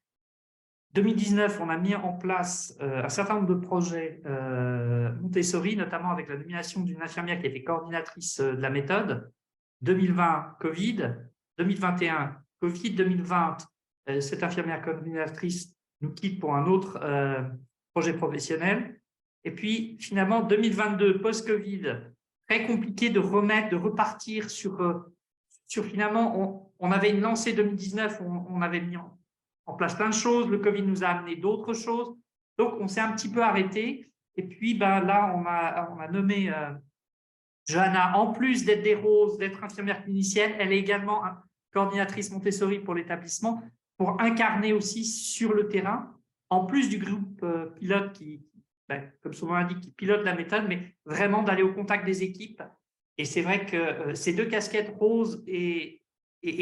2019, on a mis en place un certain nombre de projets Montessori, notamment avec la nomination d'une infirmière qui était coordinatrice de la méthode. 2020, Covid. 2021, Covid. 2020, cette infirmière coordinatrice nous quitte pour un autre projet professionnel. Et puis, finalement, 2022, post-Covid, très compliqué de repartir sur finalement, on avait une lancée 2019, on avait mis en place plein de choses, le Covid nous a amené d'autres choses, donc on s'est un petit peu arrêté, et puis là, on a nommé Johanna, en plus d'être des roses, d'être infirmière clinicienne, elle est également coordinatrice Montessori pour l'établissement, pour incarner aussi sur le terrain, en plus du groupe pilote qui, comme son nom l'indique, qui pilote la méthode, mais vraiment d'aller au contact des équipes. Et c'est vrai que ces 2 casquettes, rose et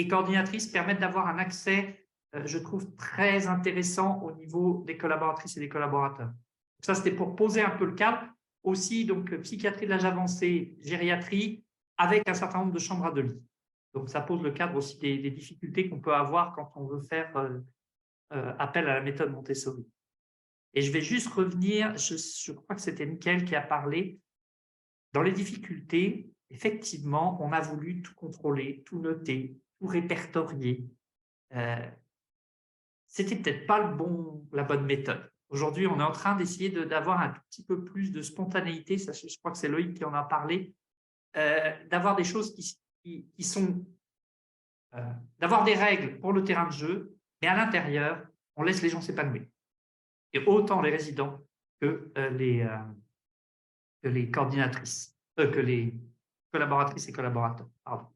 coordinatrice, permettent d'avoir un accès, je trouve, très intéressant au niveau des collaboratrices et des collaborateurs. Ça, c'était pour poser un peu le cadre. Aussi, donc, psychiatrie de l'âge avancé, gériatrie, avec un certain nombre de chambres à 2 lits. Donc, ça pose le cadre aussi des difficultés qu'on peut avoir quand on veut faire appel à la méthode Montessori. Et je vais juste revenir, je crois que c'était Mickaël qui a parlé, dans les difficultés, effectivement, on a voulu tout contrôler, tout noter, tout répertorier. C'était peut-être pas la bonne méthode. Aujourd'hui, on est en train d'essayer d'avoir un tout petit peu plus de spontanéité, ça, je crois que c'est Loïc qui en a parlé, d'avoir des choses qui sont... d'avoir des règles pour le terrain de jeu, mais à l'intérieur, on laisse les gens s'épanouir. Et autant les résidents que les coordinatrices, que les collaboratrices et collaborateurs. Pardon.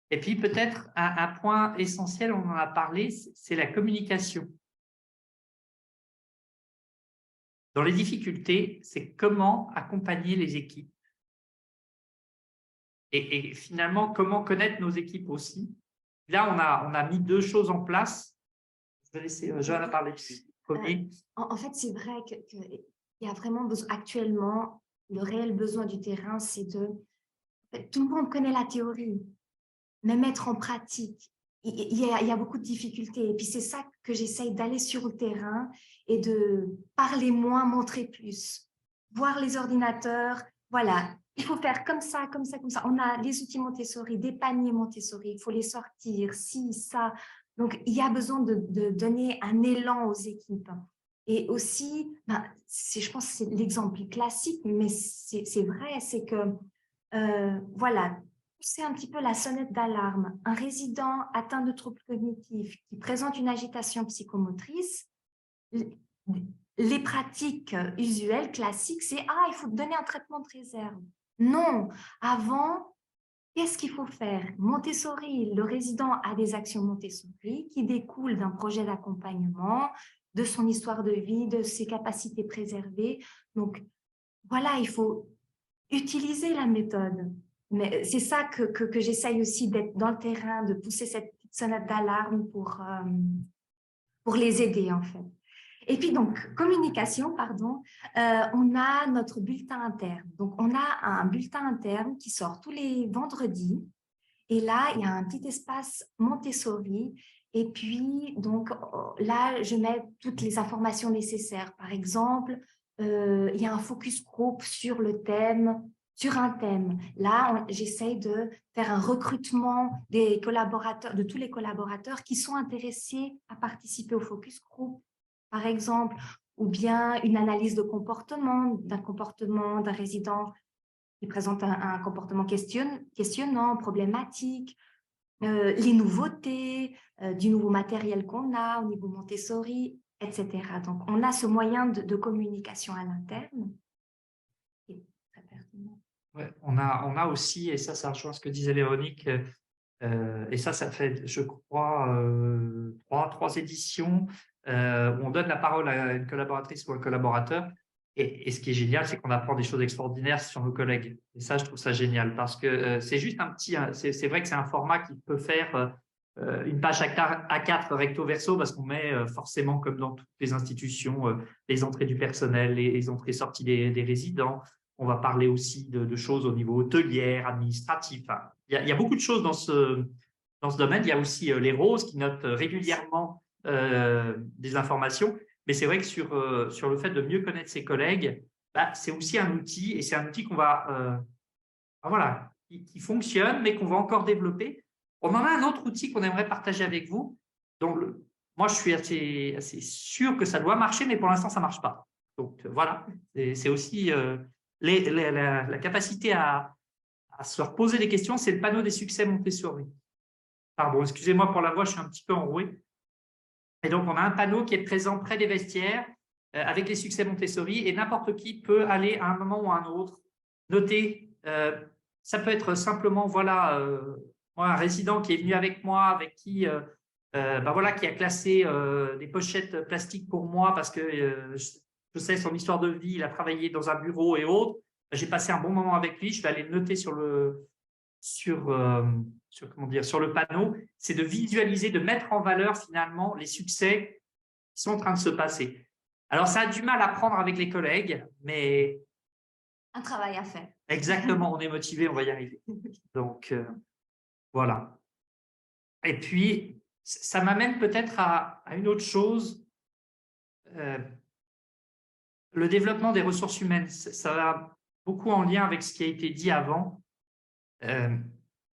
Et puis peut-être un point essentiel, on en a parlé, c'est la communication. Dans les difficultés, c'est comment accompagner les équipes. Et finalement, comment connaître nos équipes aussi. Là, on a mis 2 choses en place. Je vais laisser Johanna parler premier. En fait, c'est vrai qu'il y a vraiment besoin, actuellement, le réel besoin du terrain, c'est de… Tout le monde connaît la théorie, mais mettre en pratique, il y a beaucoup de difficultés. Et puis, c'est ça que j'essaye d'aller sur le terrain et de parler moins, montrer plus. Voir les ordinateurs, voilà, il faut faire comme ça, comme ça, comme ça. On a les outils Montessori, des paniers Montessori, il faut les sortir, ci, ça. Donc, il y a besoin de donner un élan aux équipes. Et aussi, je pense que c'est l'exemple classique, mais c'est vrai, c'est que, voilà, c'est un petit peu la sonnette d'alarme. Un résident atteint de troubles cognitifs qui présente une agitation psychomotrice, les pratiques usuelles, classiques, c'est « Ah, il faut donner un traitement de réserve ». Non, avant, qu'est-ce qu'il faut faire? Montessori, le résident a des actions Montessori qui découlent d'un projet d'accompagnement, de son histoire de vie, de ses capacités préservées. Donc, voilà, il faut utiliser la méthode. Mais c'est ça que j'essaye aussi d'être dans le terrain, de pousser cette petite sonnette d'alarme pour les aider, en fait. Et puis, donc, communication, pardon, on a notre bulletin interne. Donc, on a un bulletin interne qui sort tous les vendredis. Et là, il y a un petit espace Montessori. Et puis, donc, là, je mets toutes les informations nécessaires. Par exemple, il y a un focus group sur le thème, sur un thème. Là, j'essaye de faire un recrutement des collaborateurs, de tous les collaborateurs qui sont intéressés à participer au focus group, par exemple, ou bien une analyse de comportement d'un résident qui présente un comportement questionnant, problématique, les nouveautés, du nouveau matériel qu'on a au niveau Montessori, etc. Donc, on a ce moyen de communication à l'interne. Très pertinent. Ouais, on a aussi, et ça rejoint ce que disait Véronique, et ça fait, je crois, 3 éditions où on donne la parole à une collaboratrice ou un collaborateur. Et ce qui est génial, c'est qu'on apprend des choses extraordinaires sur nos collègues. Et ça, je trouve ça génial parce que c'est juste c'est vrai que c'est un format qui peut faire une page A4 recto verso parce qu'on met forcément, comme dans toutes les institutions, les entrées du personnel, les entrées-sorties des résidents. On va parler aussi de choses au niveau hôtelier, administratif. Enfin, il y a beaucoup de choses dans ce domaine. Il y a aussi les roses qui notent régulièrement des informations. Mais c'est vrai que sur le fait de mieux connaître ses collègues, c'est aussi un outil, et c'est un outil qu'on va, voilà, qui fonctionne, mais qu'on va encore développer. On en a un autre outil qu'on aimerait partager avec vous. Donc, moi, je suis assez sûr que ça doit marcher, mais pour l'instant, ça ne marche pas. Donc, voilà, c'est aussi la capacité à se reposer des questions, c'est le panneau des succès Montessori. Pardon, excusez-moi pour la voix, je suis un petit peu enroué. Et donc, on a un panneau qui est présent près des vestiaires avec les succès Montessori et n'importe qui peut aller à un moment ou à un autre noter. Ça peut être simplement, voilà, moi, un résident qui est venu avec moi, avec qui, voilà, qui a classé des pochettes plastiques pour moi parce que je sais son histoire de vie, il a travaillé dans un bureau et autres. J'ai passé un bon moment avec lui, je vais aller le noter sur le panneau, c'est de visualiser, de mettre en valeur finalement les succès qui sont en train de se passer. Alors, ça a du mal à prendre avec les collègues, mais… Un travail à faire. Exactement, on est motivé, on va y arriver. Donc, voilà. Et puis, ça m'amène peut-être à une autre chose. Le développement des ressources humaines, ça va beaucoup en lien avec ce qui a été dit avant.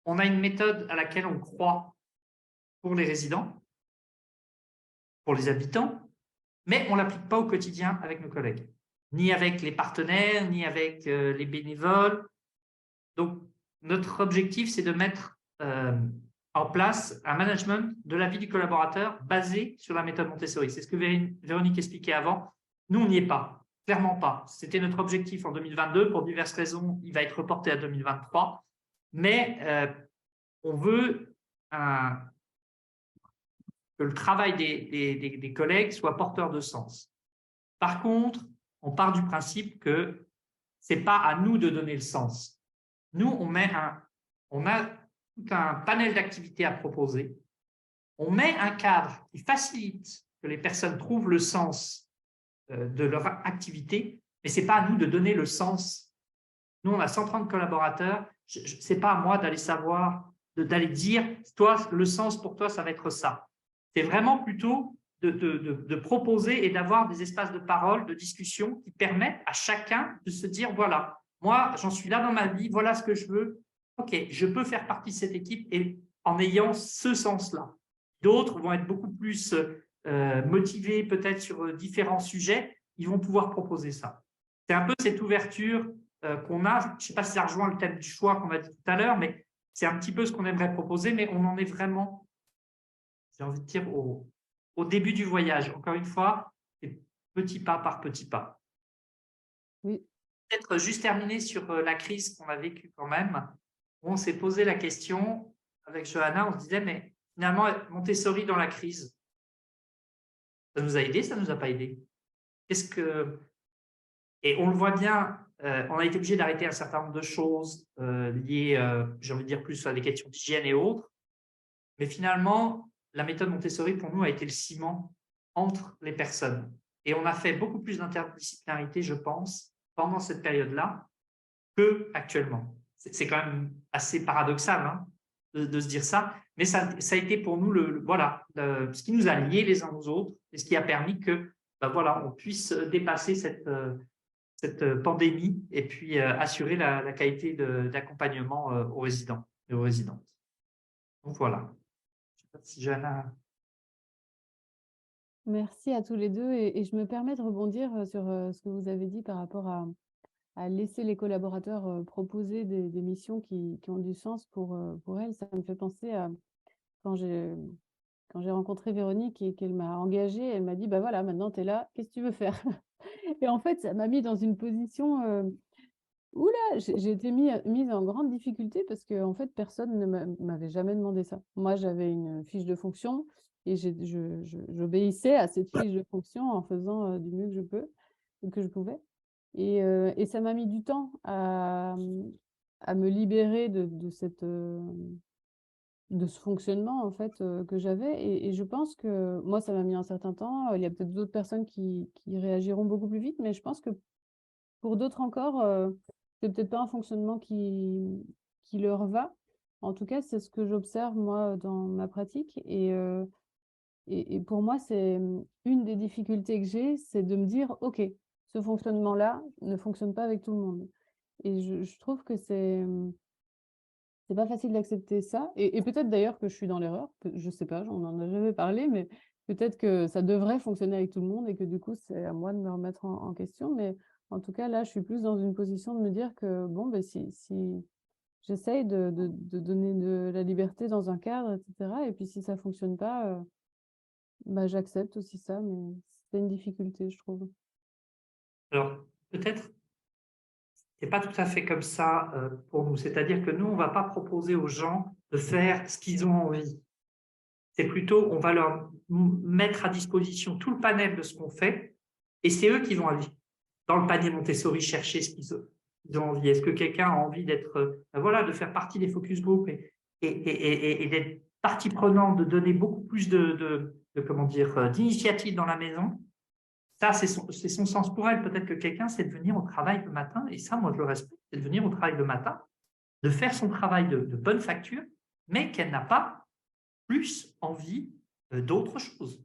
On a une méthode à laquelle on croit pour les résidents, pour les habitants, mais on ne l'applique pas au quotidien avec nos collègues, ni avec les partenaires, ni avec les bénévoles. Donc, notre objectif, c'est de mettre en place un management de la vie du collaborateur basé sur la méthode Montessori. C'est ce que Véronique expliquait avant. Nous, on n'y est pas, clairement pas. C'était notre objectif en 2022. Pour diverses raisons, il va être reporté à 2023. Mais on veut que le travail des collègues soit porteur de sens. Par contre, on part du principe que ce n'est pas à nous de donner le sens. Nous, on a tout un panel d'activités à proposer. On met un cadre qui facilite que les personnes trouvent le sens de leur activité, mais ce n'est pas à nous de donner le sens. Nous, on a 130 collaborateurs. Ce n'est pas à moi d'aller savoir, d'aller dire, toi, le sens pour toi, ça va être ça. C'est vraiment plutôt de proposer et d'avoir des espaces de parole, de discussion qui permettent à chacun de se dire, voilà, moi, j'en suis là dans ma vie, voilà ce que je veux. OK, je peux faire partie de cette équipe et en ayant ce sens-là. D'autres vont être beaucoup plus motivés peut-être sur différents sujets, ils vont pouvoir proposer ça. C'est un peu cette ouverture qu'on a. Je ne sais pas si ça rejoint le thème du choix qu'on a dit tout à l'heure, mais c'est un petit peu ce qu'on aimerait proposer, mais on en est vraiment, j'ai envie de dire, au début du voyage. Encore une fois, petit pas par petit pas. Oui. Peut-être juste terminer sur la crise qu'on a vécue quand même, où on s'est posé la question, avec Johanna, on se disait, mais finalement, Montessori dans la crise, ça nous a aidé, ça ne nous a pas aidé. Et on le voit bien, on a été obligé d'arrêter un certain nombre de choses liées, j'ai envie de dire, plus à des questions d'hygiène et autres. Mais finalement, la méthode Montessori, pour nous, a été le ciment entre les personnes. Et on a fait beaucoup plus d'interdisciplinarité, je pense, pendant cette période-là, qu'actuellement. C'est quand même assez paradoxal hein, de se dire ça, mais ça a été pour nous ce qui nous a liés les uns aux autres et ce qui a permis que on puisse dépasser cette pandémie et puis assurer la qualité d'accompagnement aux résidents et aux résidentes. Donc voilà. Je ne sais pas si Johanna… Merci à tous les deux et je me permets de rebondir sur ce que vous avez dit par rapport à laisser les collaborateurs proposer des missions qui ont du sens pour elles. Ça me fait penser à quand j'ai rencontré Véronique et qu'elle m'a engagée, elle m'a dit, bah voilà, maintenant tu es là, qu'est-ce que tu veux faire? Et en fait, ça m'a mis dans une position où là, j'ai été mise en grande difficulté parce que en fait, personne ne m'avait jamais demandé ça. Moi, j'avais une fiche de fonction et j'obéissais à cette fiche de fonction en faisant du mieux que je pouvais. Et ça m'a mis du temps à me libérer de ce fonctionnement en fait que j'avais. Et je pense que moi, ça m'a mis un certain temps. Il y a peut-être d'autres personnes qui réagiront beaucoup plus vite, mais je pense que pour d'autres encore, c'est peut-être pas un fonctionnement qui leur va. En tout cas, c'est ce que j'observe moi dans ma pratique. Et pour moi, c'est une des difficultés que j'ai, c'est de me dire, OK, ce fonctionnement-là ne fonctionne pas avec tout le monde. Et je trouve que c'est pas facile d'accepter ça. Et peut-être d'ailleurs que je suis dans l'erreur. Je sais pas, on n'en a jamais parlé, mais peut-être que ça devrait fonctionner avec tout le monde et que du coup, c'est à moi de me remettre en question. Mais en tout cas, là, je suis plus dans une position de me dire que bon, ben, si j'essaye de donner de la liberté dans un cadre, etc. Et puis si ça fonctionne pas, bah, j'accepte aussi ça, mais c'est une difficulté, je trouve. Alors, peut-être, ce n'est pas tout à fait comme ça pour nous. C'est-à-dire que nous, on ne va pas proposer aux gens de faire ce qu'ils ont envie. C'est plutôt, on va leur mettre à disposition tout le panel de ce qu'on fait et c'est eux qui vont aller dans le panier Montessori chercher ce qu'ils ont envie. Est-ce que quelqu'un a envie d'être, de faire partie des focus group et d'être partie prenante, de donner beaucoup plus d'initiatives dans la maison? Ça, c'est son sens pour elle. Peut-être que quelqu'un, c'est de venir au travail le matin, et ça, moi, je le respecte, c'est de venir au travail le matin, de faire son travail de bonne facture, mais qu'elle n'a pas plus envie d'autre chose.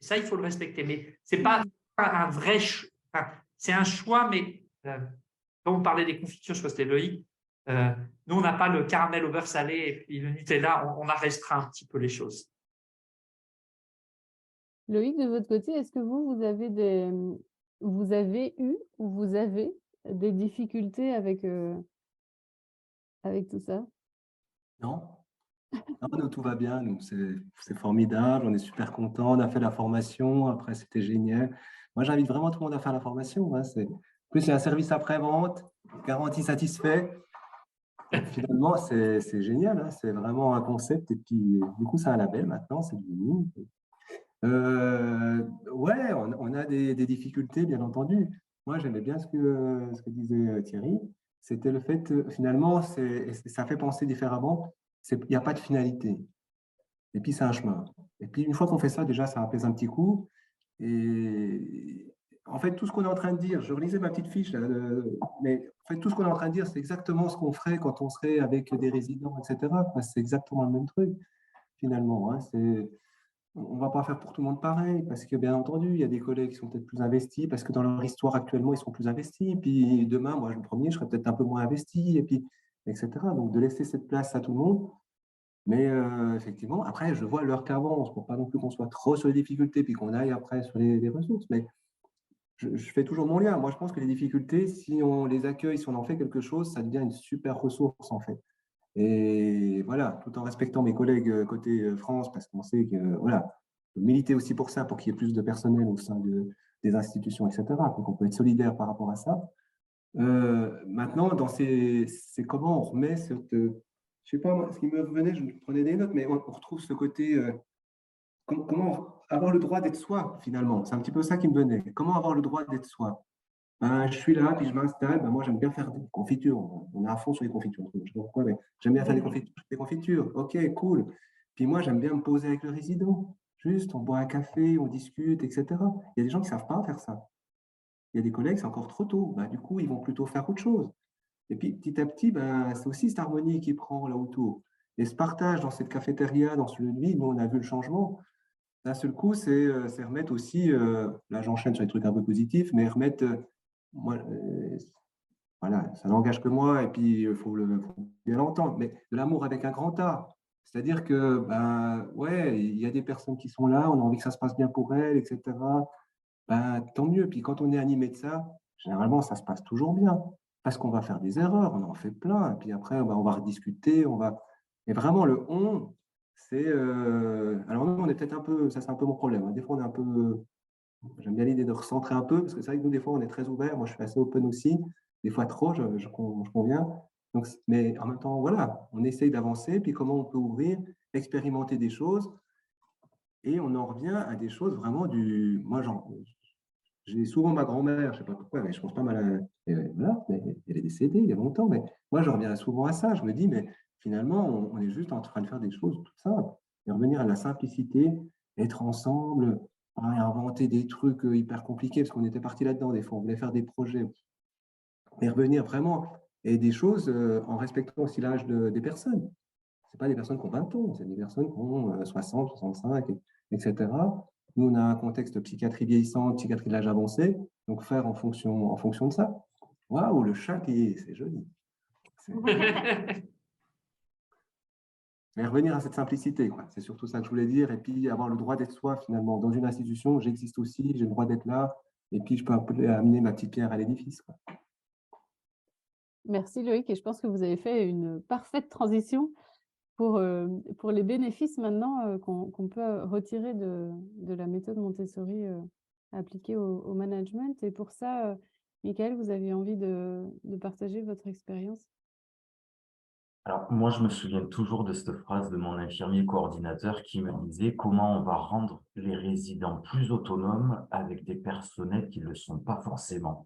Et ça, il faut le respecter. Mais ce n'est pas un vrai choix. Enfin, c'est un choix, mais quand on parlait des confitures, je crois que c'était Loïc, nous, on n'a pas le caramel au beurre salé et puis le Nutella, on a restreint un petit peu les choses. Loïc, de votre côté, est-ce que vous avez eu ou vous avez des difficultés avec tout ça? Non, non, nous, tout va bien. Nous, c'est formidable. On est super contents. On a fait la formation. Après, c'était génial. Moi, j'invite vraiment tout le monde à faire la formation. Hein. En plus, il y a un service après-vente, garantie satisfait. Donc, finalement, c'est génial. Hein. C'est vraiment un concept. Et puis, du coup, c'est un label maintenant. C'est devenu. Ouais, on a des difficultés, bien entendu. moi, j'aimais bien ce que disait Thierry. C'était le fait, finalement, ça fait penser différemment. Il n'y a pas de finalité. Et puis, c'est un chemin. Et puis, une fois qu'on fait ça, déjà, ça apaise un petit coup. Et en fait, tout ce qu'on est en train de dire, je relisais ma petite fiche, là, mais en fait, tout ce qu'on est en train de dire, c'est exactement ce qu'on ferait quand on serait avec des résidents, etc. Enfin, c'est exactement le même truc, finalement. Hein. On ne va pas faire pour tout le monde pareil, parce que, bien entendu, il y a des collègues qui sont peut-être plus investis, parce que dans leur histoire actuellement, ils sont plus investis. Puis demain, moi, le premier, je serai peut-être un peu moins investi, et puis, etc. Donc, de laisser cette place à tout le monde. Mais effectivement, après, je vois l'heure qu'avance, pour pas non plus qu'on soit trop sur les difficultés, puis qu'on aille après sur les ressources. Mais je fais toujours mon lien. Moi, je pense que les difficultés, si on les accueille, si on en fait quelque chose, ça devient une super ressource, en fait. Et voilà, tout en respectant mes collègues côté France, parce qu'on sait que, voilà, militer aussi pour ça, pour qu'il y ait plus de personnel au sein des institutions, etc. Donc, on peut être solidaire par rapport à ça. Maintenant, c'est comment on remet cette. Je sais pas, moi, ce qui me venait, je prenais des notes, mais on retrouve ce côté. Comment avoir le droit d'être soi, finalement. C'est un petit peu ça qui me venait. Comment avoir le droit d'être soi? Ben, je suis là, puis je m'installe. Ben, moi, j'aime bien faire des confitures. On est à fond sur les confitures. Je sais pas pourquoi, mais j'aime bien faire des confitures. Des confitures. OK, cool. Puis moi, j'aime bien me poser avec le résident. Juste, on boit un café, on discute, etc. Il y a des gens qui ne savent pas faire ça. Il y a des collègues, c'est encore trop tôt. Ben, du coup, ils vont plutôt faire autre chose. Et puis, petit à petit, ben, c'est aussi cette harmonie qui prend là autour. Et ce partage dans cette cafétéria, dans ce lieu de vie, nous, on a vu le changement. D'un seul coup, c'est remettre aussi, là j'enchaîne sur les trucs un peu positifs, mais remettre, moi, voilà, ça n'engage que moi, et puis il faut bien l'entendre, mais de l'amour avec un grand A. C'est-à-dire que, ben, ouais, il y a des personnes qui sont là, on a envie que ça se passe bien pour elles, etc. Ben, tant mieux. Puis quand on est animé de ça, généralement, ça se passe toujours bien. Parce qu'on va faire des erreurs, on en fait plein. Et puis après, ben, on va rediscuter. Et vraiment, le on, c'est. Alors, nous, on est peut-être un peu. Ça, c'est un peu mon problème. Hein. Des fois, on est un peu. J'aime bien l'idée de recentrer un peu, parce que c'est vrai que nous, des fois, on est très ouvert. Moi, je suis assez open aussi. Des fois, trop, je conviens. Donc, mais en même temps, voilà, on essaye d'avancer. Puis comment on peut ouvrir, expérimenter des choses. Et on en revient à des choses vraiment du. Moi, j'ai souvent ma grand-mère, je ne sais pas pourquoi, mais je pense pas mal à. Voilà, mais elle est décédée il y a longtemps, mais moi, je reviens souvent à ça. Je me dis, mais finalement, on est juste en train de faire des choses tout simples. Et revenir à la simplicité, être ensemble, pas inventer des trucs hyper compliqués, parce qu'on était parti là-dedans, des fois, on voulait faire des projets. Mais revenir vraiment, et des choses en respectant aussi l'âge des personnes. Ce pas des personnes qui ont 20 ans, c'est des personnes qui ont 60, 65, etc. Nous, on a un contexte de psychiatrie vieillissante, psychiatrie de l'âge avancé, donc faire en fonction de ça. Waouh, le chat qui c'est joli. Mais revenir à cette simplicité, quoi. C'est surtout ça que je voulais dire. Et puis avoir le droit d'être soi, finalement. Dans une institution, j'existe aussi, j'ai le droit d'être là. Et puis je peux amener ma petite pierre à l'édifice, quoi. Merci Loïc, et je pense que vous avez fait une parfaite transition pour les bénéfices maintenant qu'on peut retirer de la méthode Montessori appliquée au management. Et pour ça, Michael, vous avez envie de partager votre expérience? Alors, moi, je me souviens toujours de cette phrase de mon infirmier coordinateur qui me disait comment on va rendre les résidents plus autonomes avec des personnels qui ne le sont pas forcément.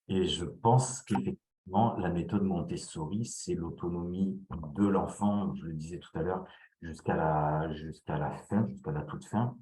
Et je pense qu'effectivement, la méthode Montessori, c'est l'autonomie de l'enfant, je le disais tout à l'heure, jusqu'à la fin, jusqu'à la toute fin,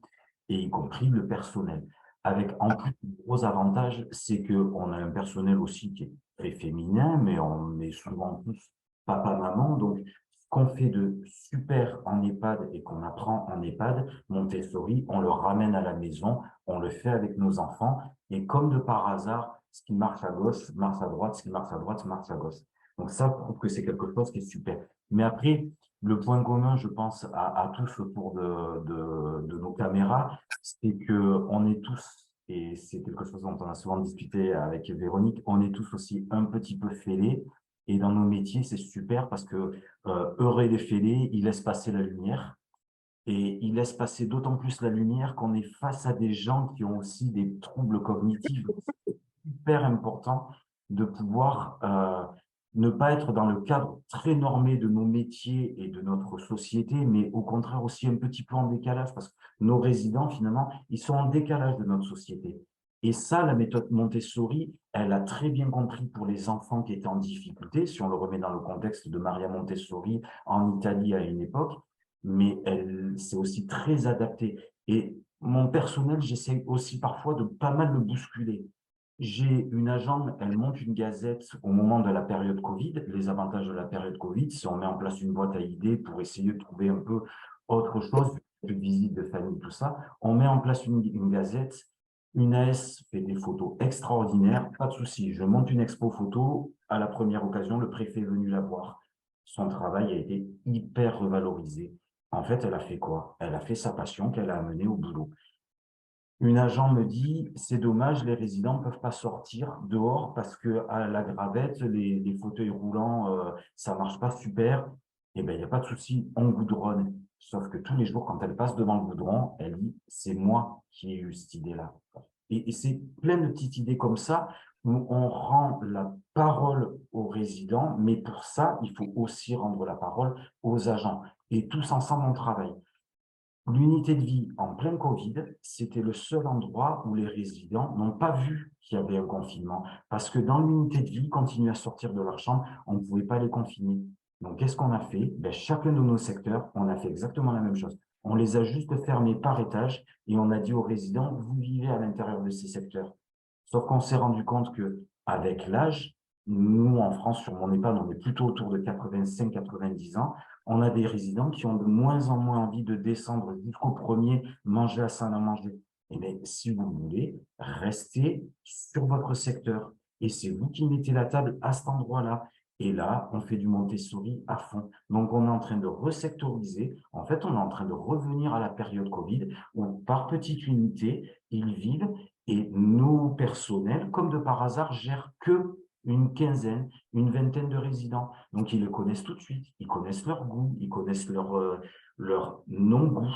et y compris le personnel. Avec en plus, le gros avantage, c'est qu'on a un personnel aussi qui est très féminin, mais on est souvent tous papa-maman. Donc, ce qu'on fait de super en EHPAD et qu'on apprend en EHPAD, Montessori, on le ramène à la maison, on le fait avec nos enfants, et comme de par hasard, ce qui marche à gauche marche à droite, ce qui marche à droite marche à gauche. Donc ça prouve que c'est quelque chose qui est super. Mais après, le point commun, je pense, à tous autour de nos caméras, c'est qu'on est tous, et c'est quelque chose dont on a souvent discuté avec Véronique, on est tous aussi un petit peu fêlés. Et dans nos métiers, c'est super parce que heureux et fêlés, ils laissent passer la lumière. Et il laisse passer d'autant plus la lumière qu'on est face à des gens qui ont aussi des troubles cognitifs. C'est super important de pouvoir ne pas être dans le cadre très normé de nos métiers et de notre société, mais au contraire aussi un petit peu en décalage, parce que nos résidents, finalement, ils sont en décalage de notre société. Et ça, la méthode Montessori, elle a très bien compris pour les enfants qui étaient en difficulté, si on le remet dans le contexte de Maria Montessori en Italie à une époque, mais c'est aussi très adapté. Et mon personnel, j'essaie aussi parfois de pas mal le bousculer. J'ai une agente, elle monte une gazette au moment de la période Covid. Les avantages de la période Covid, si on met en place une boîte à idées pour essayer de trouver un peu autre chose, une visite de famille, tout ça, on met en place une gazette. Une AS fait des photos extraordinaires, pas de souci. Je monte une expo photo, à la première occasion, le préfet est venu la voir. Son travail a été hyper revalorisé. En fait, elle a fait quoi? Elle a fait sa passion qu'elle a amenée au boulot. Une agent me dit, c'est dommage, les résidents ne peuvent pas sortir dehors parce que à la gravette, les fauteuils roulants, ça marche pas super. Eh bien, il n'y a pas de souci, on goudronne. Sauf que tous les jours, quand elle passe devant le goudron, elle dit, c'est moi qui ai eu cette idée-là. Et c'est plein de petites idées comme ça où on rend la parole aux résidents, mais pour ça, il faut aussi rendre la parole aux agents. Et tous ensemble, on travaille. L'unité de vie en plein Covid, c'était le seul endroit où les résidents n'ont pas vu qu'il y avait un confinement. Parce que dans l'unité de vie, ils continuaient à sortir de leur chambre, on ne pouvait pas les confiner. Donc, qu'est-ce qu'on a fait? Ben, chacun de nos secteurs, on a fait exactement la même chose. On les a juste fermés par étage et on a dit aux résidents, vous vivez à l'intérieur de ces secteurs. Sauf qu'on s'est rendu compte que avec l'âge, nous, en France, sur mon EHPAD, on est plutôt autour de 85-90 ans. On a des résidents qui ont de moins en moins envie de descendre jusqu'au premier, manger la salle à manger. Eh bien, si vous voulez, restez sur votre secteur. Et c'est vous qui mettez la table à cet endroit-là. Et là, on fait du Montessori à fond. Donc, on est en train de resectoriser. En fait, on est en train de revenir à la période Covid où, par petite unité, ils vivent et nos personnels, comme de par hasard, gèrent que une quinzaine, une vingtaine de résidents. Donc, ils le connaissent tout de suite. Ils connaissent leur goût, ils connaissent leur non-goût.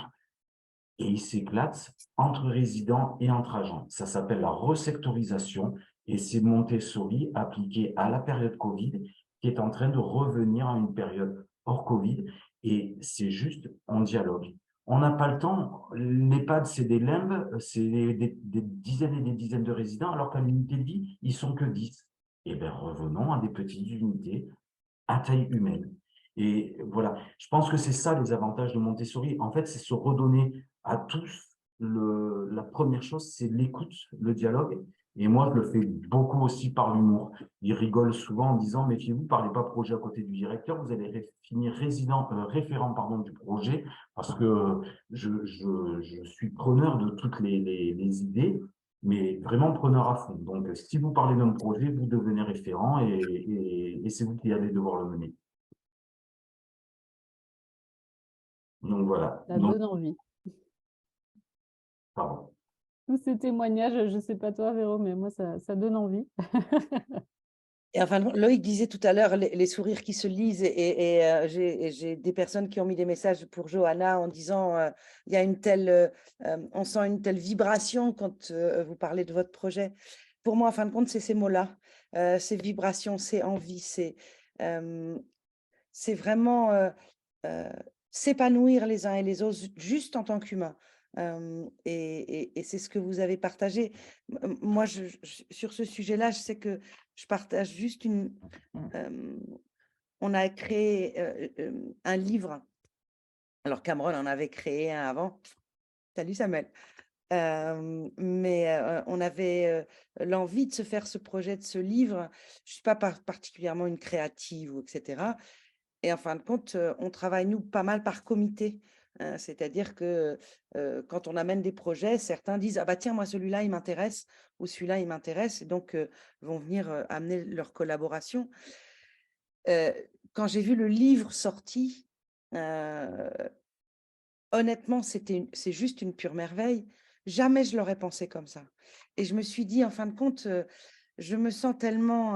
Et ils s'éclatent entre résidents et entre agents. Ça s'appelle la resectorisation et c'est Montessori appliqué à la période Covid qui est en train de revenir à une période hors Covid. Et c'est juste en dialogue. On n'a pas le temps. L'EHPAD, c'est des limbes, c'est des dizaines et des dizaines de résidents, alors qu'à l'unité de vie, ils sont que 10. Eh bien, revenons à des petites unités à taille humaine. Et voilà, je pense que c'est ça les avantages de Montessori. En fait, c'est se redonner à tous. La première chose, c'est l'écoute, le dialogue. Et moi, je le fais beaucoup aussi par l'humour. Ils rigolent souvent en disant, méfiez-vous, parlez pas projet à côté du directeur, vous allez finir référent pardon, du projet, parce que je suis preneur de toutes les idées, mais vraiment preneur à fond. Donc, si vous parlez d'un projet, vous devenez référent et c'est vous qui allez devoir le mener. Donc, voilà. Ça Donc, donne envie. pardon. Tous ces témoignages, je ne sais pas toi, Véro, mais moi, ça donne envie. Et enfin, Loïc disait tout à l'heure les sourires qui se lisent et j'ai des personnes qui ont mis des messages pour Johanna en disant il y a une telle, on sent une telle vibration quand vous parlez de votre projet. Pour moi, en fin de compte, c'est ces mots-là, ces vibrations, c'est envie, c'est vraiment s'épanouir les uns et les autres juste en tant qu'humains. Et c'est ce que vous avez partagé. Moi, sur ce sujet-là, je sais que je partage juste on a créé un livre. Alors, Cameron en avait créé un avant. Salut Samuel. Mais on avait l'envie de se faire ce projet de ce livre. Je ne suis pas particulièrement une créative, etc. Et en fin de compte, on travaille, nous, pas mal par comité. C'est-à-dire que quand on amène des projets, certains disent « Ah bah tiens, moi, celui-là, il m'intéresse » ou « Celui-là, il m'intéresse » et donc vont venir amener leur collaboration. Quand j'ai vu le livre sorti, honnêtement, c'est juste une pure merveille. Jamais je l'aurais pensé comme ça. Et je me suis dit, en fin de compte, je me sens tellement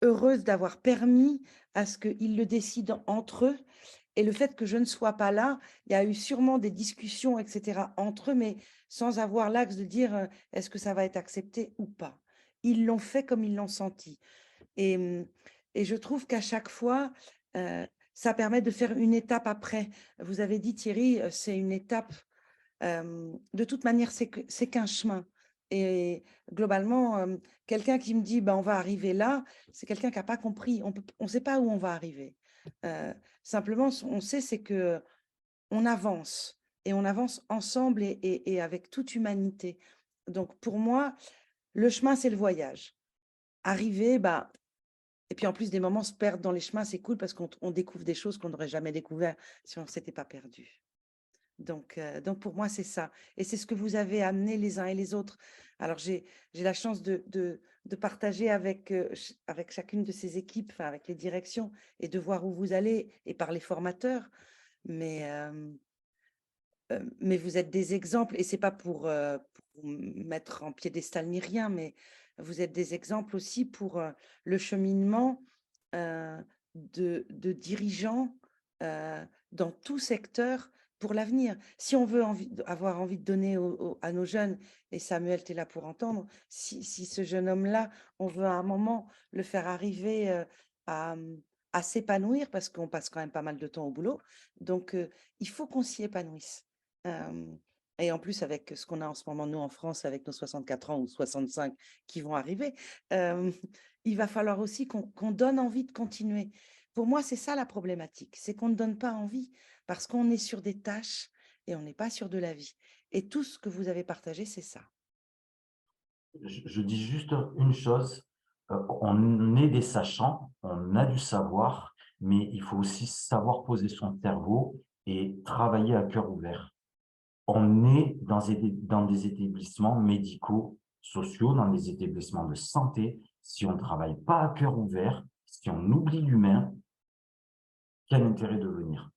heureuse d'avoir permis à ce qu'ils le décident entre eux. Et le fait que je ne sois pas là, il y a eu sûrement des discussions, etc., entre eux, mais sans avoir l'axe de dire est-ce que ça va être accepté ou pas. Ils l'ont fait comme ils l'ont senti. Et je trouve qu'à chaque fois, ça permet de faire une étape après. Vous avez dit, Thierry, c'est une étape. De toute manière, c'est qu'un chemin. Et globalement, quelqu'un qui me dit on va arriver là, c'est quelqu'un qui n'a pas compris. On ne sait pas où on va arriver. Simplement, on sait, c'est que on avance et on avance ensemble et avec toute humanité. Donc pour moi, le chemin, c'est le voyage. Arriver, et puis en plus des moments se perdre dans les chemins, c'est cool parce qu'on découvre des choses qu'on n'aurait jamais découvert si on ne s'était pas perdu. Donc pour moi, c'est ça. Et c'est ce que vous avez amené les uns et les autres. Alors, j'ai la chance de partager avec chacune de ces équipes, enfin, avec les directions, et de voir où vous allez, et par les formateurs. Mais vous êtes des exemples, et c'est pas pour vous mettre en piédestal ni rien, mais vous êtes des exemples aussi pour le cheminement de dirigeants dans tout secteur pour l'avenir. Si on veut avoir envie de donner à nos jeunes, et Samuel, tu es là pour entendre, si ce jeune homme-là, on veut à un moment le faire arriver à s'épanouir, parce qu'on passe quand même pas mal de temps au boulot, donc il faut qu'on s'y épanouisse. Et en plus, avec ce qu'on a en ce moment, nous, en France, avec nos 64 ans ou 65 qui vont arriver, il va falloir aussi qu'on donne envie de continuer. Pour moi, c'est ça la problématique, c'est qu'on ne donne pas envie parce qu'on est sur des tâches et on n'est pas sur de la vie. Et tout ce que vous avez partagé, c'est ça. Je dis juste une chose, on est des sachants, on a du savoir, mais il faut aussi savoir poser son cerveau et travailler à cœur ouvert. On est dans des établissements médicaux, sociaux, dans des établissements de santé. Si on ne travaille pas à cœur ouvert, si on oublie l'humain, quel intérêt de venir?